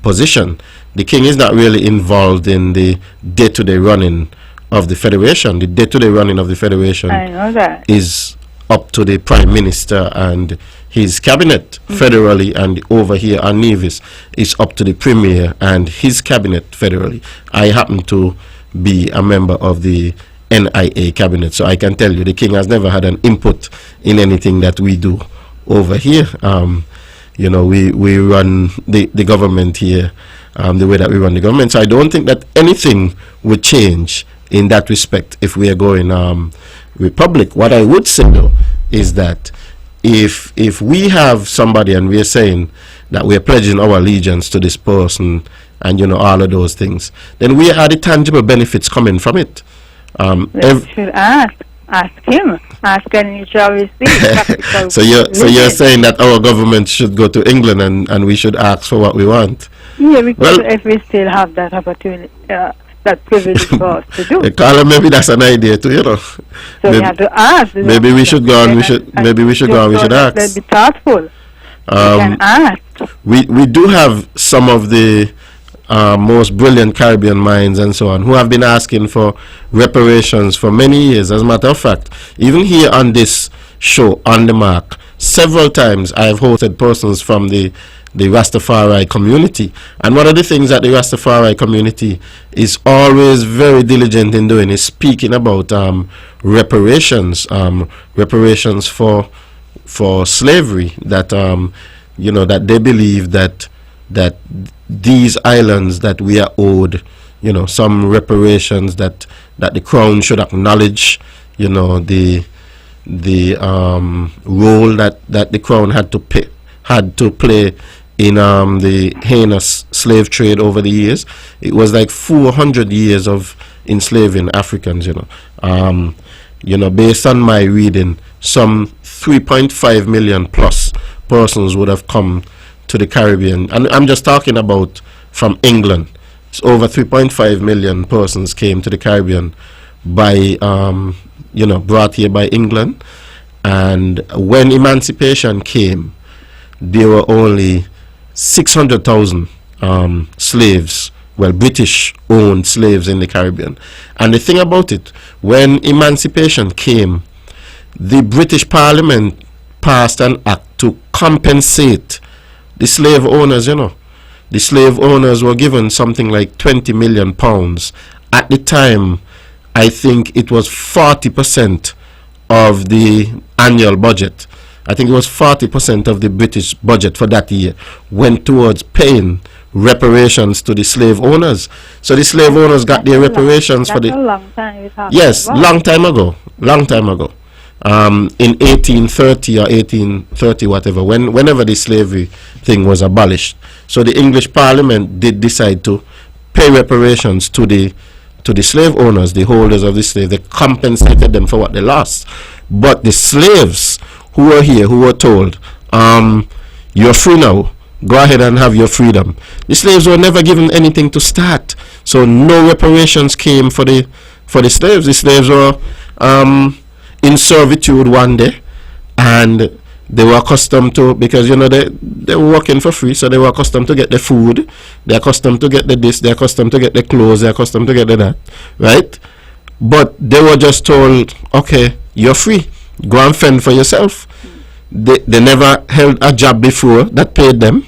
position. The king is not really involved in the day-to-day running of the federation. The day-to-day running of the federation is up to the prime minister and his cabinet federally, and over here on Nevis is up to the premier and his cabinet federally. I happen to be a member of the NIA cabinet, so I can tell you the king has never had an input in anything that we do over here. We run the government here the way that we run the government, so I don't think that anything would change in that respect if we are going republic. What I would say though is that if we have somebody and we are saying that we are pledging our allegiance to this person and all of those things, then we are the tangible benefits coming from it. Should ask him, and you shall receive. So you're saying that our government should go to England and we should ask for what we want? Yeah, because if we still have that opportunity, that privilege for us to do. Carla, maybe that's an idea too, So maybe, we have to ask. Maybe we should go and we should ask. Let's be thoughtful. We can ask. We do have some of the most brilliant Caribbean minds and so on who have been asking for reparations for many years. As a matter of fact, even here on this show, On the Mark, several times I have hosted persons from the Rastafari community, and one of the things that the Rastafari community is always very diligent in doing is speaking about reparations for slavery that you know, that they believe that these islands that we are owed, you know, some reparations that the Crown should acknowledge, you know, the role that the Crown had to play in the heinous slave trade over the years. It was like 400 years of enslaving Africans, you know. Based on my reading, some 3.5 million plus persons would have come to the Caribbean. And I'm just talking about from England. It's over 3.5 million persons came to the Caribbean by, you know, brought here by England. And when emancipation came, there were only 600,000 slaves, well, British-owned slaves in the Caribbean. And the thing about it, when emancipation came, the British Parliament passed an act to compensate the slave owners, you know. The slave owners were given something like 20 million pounds. At the time, I think it was 40% of the annual budget. I think it was 40% of the British budget for that year went towards paying reparations to the slave owners. So the slave owners got their reparations for the... That's a long time. Yes, long time ago. In 1830 or 1830, whatever, whenever the slavery thing was abolished. So the English Parliament did decide to pay reparations to the slave owners, the holders of the slave. They compensated them for what they lost. But the slaves who were here, who were told, you're free now, go ahead and have your freedom. The slaves were never given anything to start. So no reparations came for the slaves. The slaves were in servitude one day, and they were accustomed to, because you know they were working for free, so they were accustomed to get the food, they're accustomed to get the this, they're accustomed to get the clothes, they're accustomed to get the that, right? But they were just told, okay, you're free, go and fend for yourself. They never held a job before that paid them.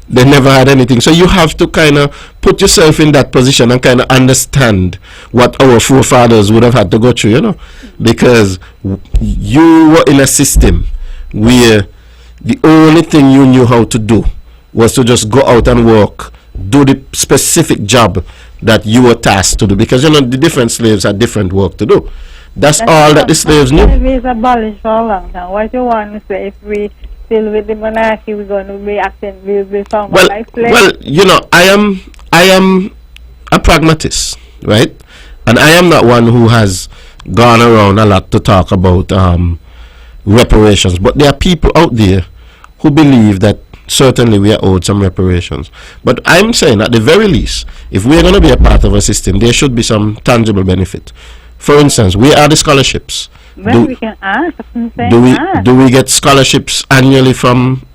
They never had anything. So you have to kind of put yourself in that position and kind of understand what our forefathers would have had to go through, you know, because you were in a system where the only thing you knew how to do was to just go out and work, do the specific job that you were tasked to do, because you know the different slaves had different work to do. That's all that the slaves knew. It's abolished for a long time. What you want to say, if we still with the monarchy, we're going to be acting, we'll be found like slaves? Well, you know, I am a pragmatist, right? And I am not one who has gone around a lot to talk about reparations. But there are people out there who believe that certainly we are owed some reparations. But I'm saying at the very least, if we're going to be a part of a system, there should be some tangible benefit. For instance, where are the scholarships? Well, we can ask. Do we get scholarships annually from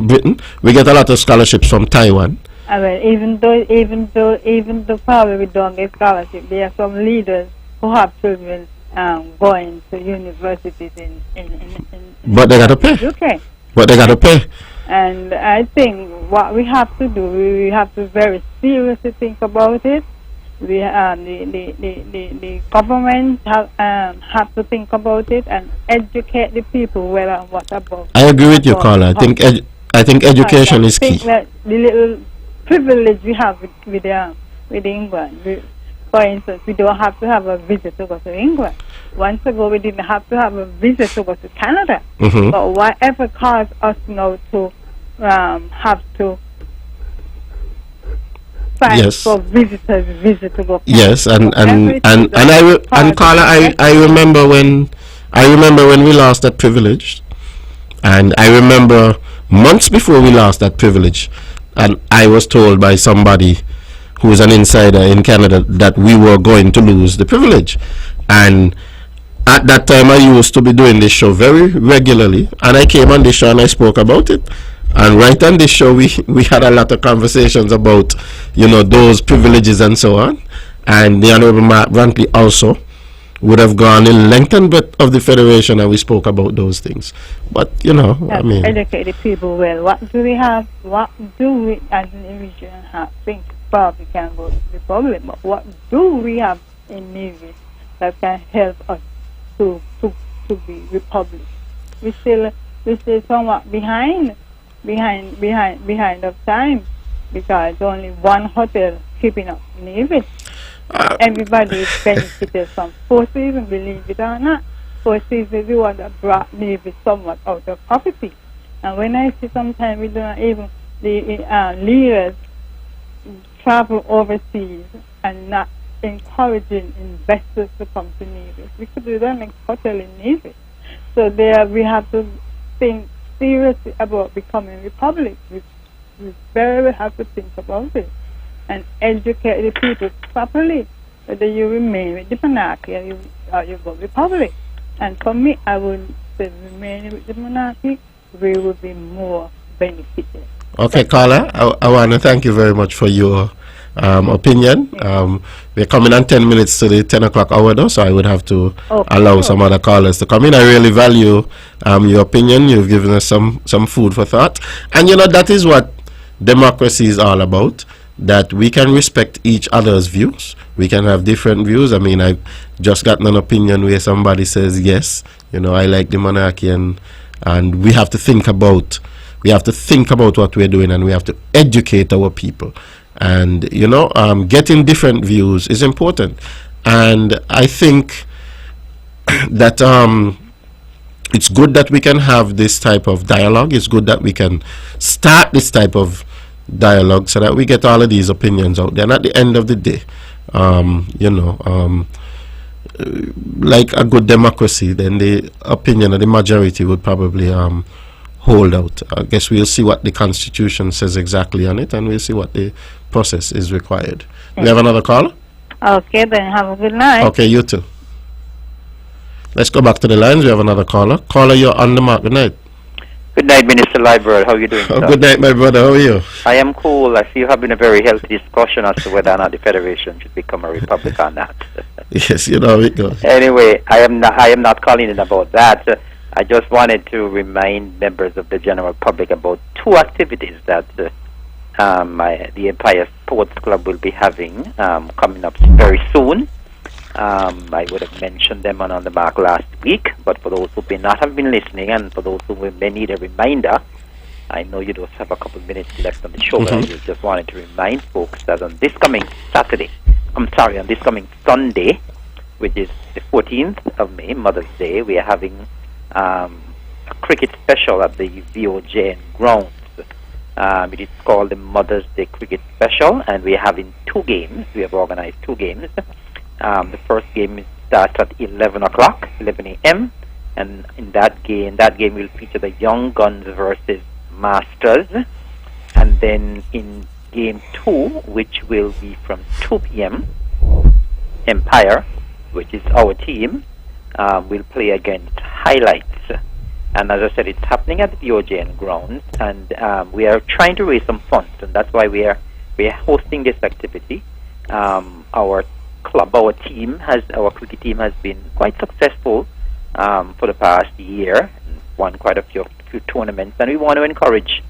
Britain? We get a lot of scholarships from Taiwan. Well, even though probably we don't get scholarship, there are some leaders who have children going to universities in but they got to pay. UK. But they got to pay. And I think what we have to do, we have to very seriously think about it. We the government have to think about it and educate the people well and what about. I agree with you, Carla. I think education is key. That the little privilege we have with England. For instance, we don't have to have a visa to go to England. Once ago, we didn't have to have a visa to go to Canada. Mm-hmm. But whatever caused us now to have to for visitors visit to go. Yes, and Carla, I remember when we lost that privilege, and I remember months before we lost that privilege, and I was told by somebody who is an insider in Canada that we were going to lose the privilege. And at that time I used to be doing this show very regularly, and I came on this show and I spoke about it. And right on this show, we had a lot of conversations about, you know, those privileges and so on. And the Honorable Mark Brantley also would have gone in length and breadth of the Federation, and we spoke about those things. But, you know, I mean... Educate the people well. What do we have? What do we as an region have? Think probably can go to the public, but what do we have in Navy that can help us to be republic? We still somewhat behind. behind of time, because only one hotel keeping up Navy. Everybody is benefited from Four Seasons, believe it or not. Four Seasons is the one that brought Navy somewhat out of poverty. And when I see sometimes we do not even, the leaders travel overseas and not encouraging investors to come to Navy. We could do that next hotel in Navy. So there we have to think seriously about becoming republic. We very have to think about it and educate the people properly, whether you remain with the monarchy or you go republic. And for me, I would say remaining with the monarchy, we will be more benefited. Okay, Carla, I want to thank you very much for your opinion. We're coming on 10 minutes to the 10 o'clock hour though, so I would have to allow some other callers to come in. I really value your opinion. You've given us some food for thought. And you know, that is what democracy is all about, that we can respect each other's views. We can have different views. I mean, I've just gotten an opinion where somebody says, yes, you know, I like the monarchy, and we have to think about what we're doing, and we have to educate our people. And you know, getting different views is important, and I think that it's good that we can have this type of dialogue. It's good that we can start this type of dialogue so that we get all of these opinions out there. And at the end of the day, you know, like a good democracy, then the opinion of the majority would probably hold out. I guess we'll see what the Constitution says exactly on it, and we'll see what the process is required. We have another caller? Okay, then have a good night. Okay, you too. Let's go back to the lines. We have another caller. Caller, you're on the mark. Good night. Good night, Minister Liburd. How are you doing, sir? Good night, my brother. How are you? I am cool. I see you having a very healthy discussion as to whether or not the Federation should become a republic or not. Yes, you know how it goes. Anyway, I am not calling in about that. I just wanted to remind members of the general public about two activities that the Empire Sports Club will be having coming up very soon. I would have mentioned them on the mark last week, but for those who may not have been listening, and for those who may need a reminder, I know you just have a couple of minutes left on the show, but I just wanted to remind folks that on this coming Sunday, which is the 14th of May, Mother's Day, we are having a cricket special at the VOJ grounds. It is called the Mother's Day Cricket Special, and we are having two games. We have organized two games. The first game starts at 11 a.m. and in that game will feature the Young Guns versus Masters. And then in game 2, which will be from 2 p.m., Empire, which is our team, will play against Highlights. And as I said, it's happening at the VOJN grounds, and we are trying to raise some funds, and that's why we are hosting this activity. Our cricket team has been quite successful for the past year, won quite a few tournaments, and we want to encourage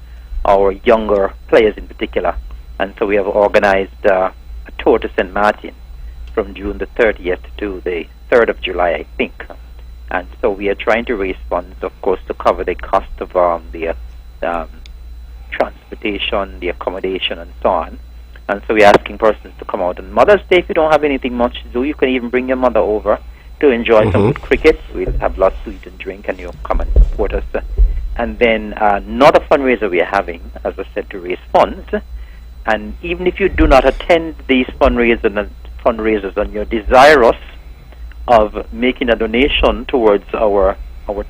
our younger players in particular. And so we have organized a tour to St. Martin from June the 30th to the 3rd of July, I think. And so we are trying to raise funds, of course, to cover the cost of the transportation, the accommodation, and so on. And so we're asking persons to come out on Mother's Day. If you don't have anything much to do, you can even bring your mother over to enjoy some good cricket. We'll have lots to eat and drink, and you'll come and support us. And then another fundraiser we are having, as I said, to raise funds. And even if you do not attend these fundraisers and you're desirous of making a donation towards our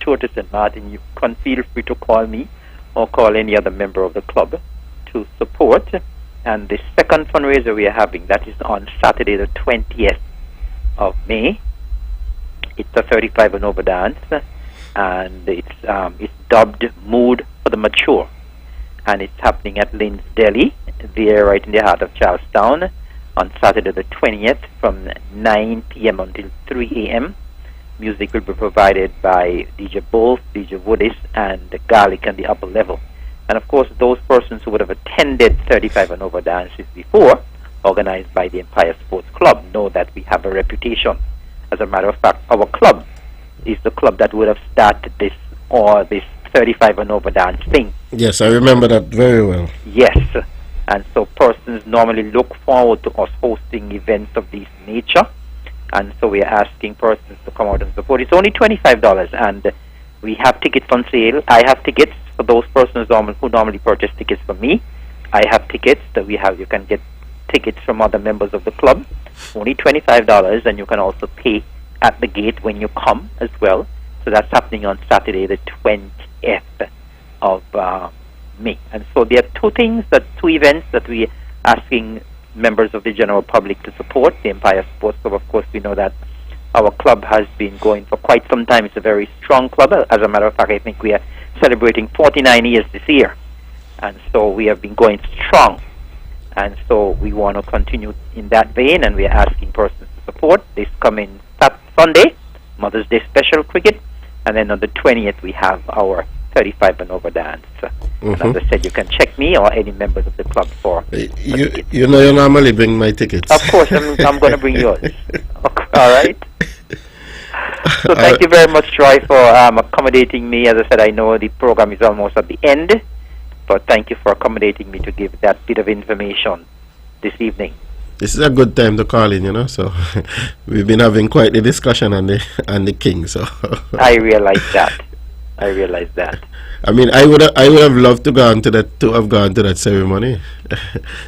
tour to St. Martin, you can feel free to call me or call any other member of the club to support. And the second fundraiser we are having, that is on Saturday the 20th of May. It's a 35 and over dance, and it's dubbed Mood for the Mature. And it's happening at Lynn's Deli, there right in the heart of Charlestown, on Saturday the 20th from 9 p.m. until 3 a.m. Music will be provided by DJ Wolf, DJ Woodis, and the Garlic and the Upper Level. And of course, those persons who would have attended 35 and over dances before, organized by the Empire Sports Club, know that we have a reputation. As a matter of fact, our club is the club that would have started this 35 and over dance thing. Yes, I remember that very well. Yes. And so persons normally look forward to us hosting events of this nature. And so we are asking persons to come out and support. It's only $25, and we have tickets on sale. I have tickets for those persons who normally purchase tickets from me. I have tickets that we have. You can get tickets from other members of the club. Only $25, and you can also pay at the gate when you come as well. So that's happening on Saturday, the 20th of May. And so there are two events that we are asking members of the general public to support. The Empire Sports Club, of course, we know that our club has been going for quite some time. It's a very strong club. As a matter of fact, I think we are celebrating 49 years this year. And so we have been going strong. And so we want to continue in that vein, and we are asking persons to support this coming Sunday, Mother's Day special cricket. And then on the 20th, we have our 35 and over dance. And as I said, you can check me or any members of the club for you know, you normally bring my tickets. Of course, I'm going to bring yours. All right. So thank you very much, Troy, for accommodating me. As I said, I know the program is almost at the end, but thank you for accommodating me to give that bit of information this evening. This is a good time to call in, you know. So we've been having quite the discussion on the king. So I realize that. I mean, I would have loved to have gone to that ceremony.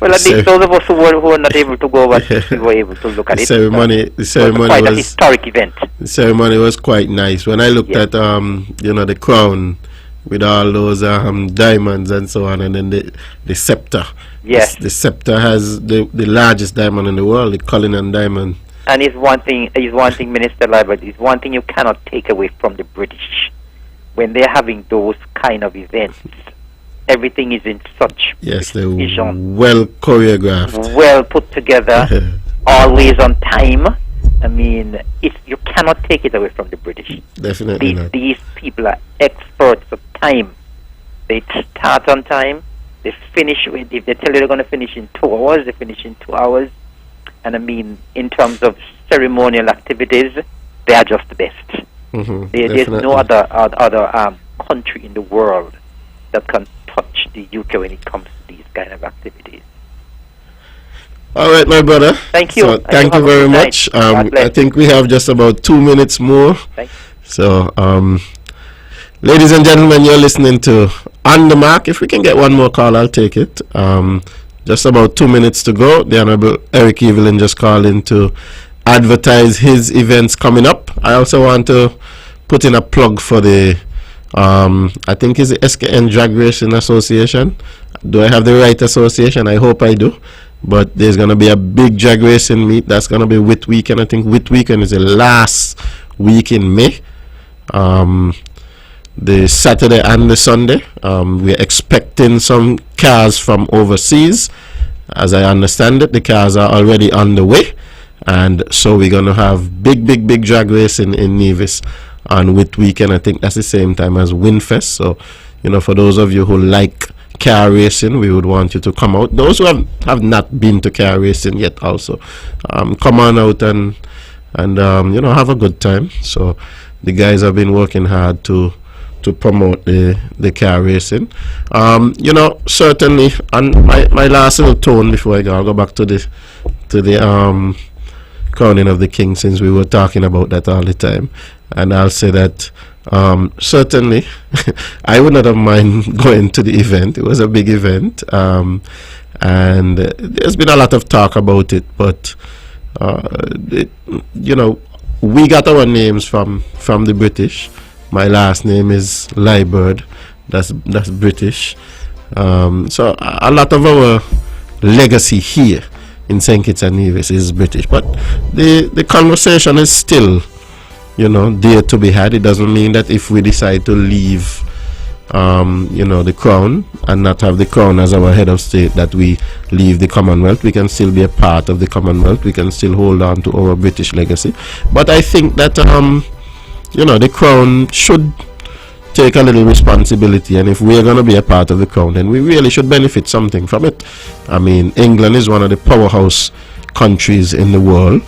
Well, at least those of us who were not able to go, but we were able to look at it. The ceremony was quite a historic event. The ceremony was quite nice. When I looked at the crown with all those diamonds and so on, and then the scepter. Yes. The scepter has the largest diamond in the world, the Cullinan diamond. And it's one thing, Minister Liburd, it's one thing you cannot take away from the British. When they're having those kind of events, everything is in such precision, well choreographed, well put together, always on time. I mean, you cannot take it away from the British. Definitely not. These people are experts of time. They start on time. They finish if they tell you they're going to finish in 2 hours, they finish in 2 hours. And I mean, in terms of ceremonial activities, they are just the best. There's no other country in the world that can touch the UK when it comes to these kind of activities. All right, my brother. Thank you. So thank you very much. I think we have just about 2 minutes more. Thank you. So, ladies and gentlemen, you're listening to On the Mark. If we can get one more call, I'll take it. Just about 2 minutes to go. The Honorable Eric Evelyn just called in to advertise his events coming up. I also want to put in a plug for the I think it's the SKN Drag Racing Association. Do I have the right association? I hope I do. But there's going to be a big drag racing meet. That's going to be Whit Weekend. I think Whit Weekend is the last week in May. The Saturday and the Sunday. We're expecting some cars from overseas. As I understand it, the cars are already on the way. And so we're going to have big drag racing in Nevis on Whit Weekend. I think that's the same time as Winfest. So, you know, for those of you who like car racing, we would want you to come out. Those who have not been to car racing yet also, come on out and you know, have a good time. So the guys have been working hard to promote the car racing. You know, certainly, and my last little tone before I go, I'll go back to the crowning of the king, since we were talking about that all the time. And I'll say that certainly I would not have mind going to the event. It was a big event, and there's been a lot of talk about it, but you know, we got our names from the British. My last name is Liburd. That's British. So a lot of our legacy here in St. Kitts and Nevis is British, but the conversation is still, you know, there to be had. It doesn't mean that if we decide to leave you know, the crown and not have the crown as our head of state, that we leave the Commonwealth. We can still be a part of the Commonwealth. We can still hold on to our British legacy. But I think that you know, the crown should take a little responsibility, and if we're going to be a part of the crown, then we really should benefit something from it. I mean, England is one of the powerhouse countries in the world,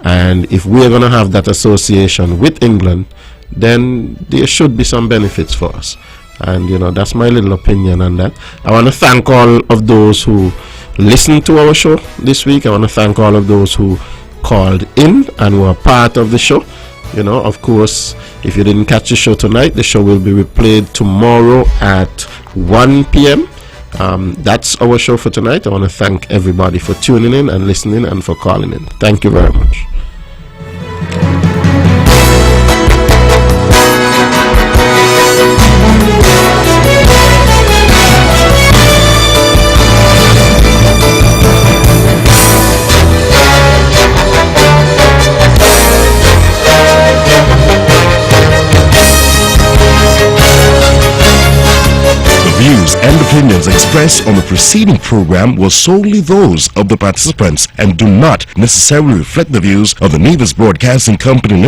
and if we're going to have that association with England, then there should be some benefits for us. And that's my little opinion on that. I want to thank all of those who listened to our show this week. I want to thank all of those who called in and were part of the show. Of course, if you didn't catch the show tonight, the show will be replayed tomorrow at 1 p.m. That's our show for tonight. I want to thank everybody for tuning in and listening and for calling in. Thank you very much. And opinions expressed on the preceding program were solely those of the participants and do not necessarily reflect the views of the Nevis Broadcasting Company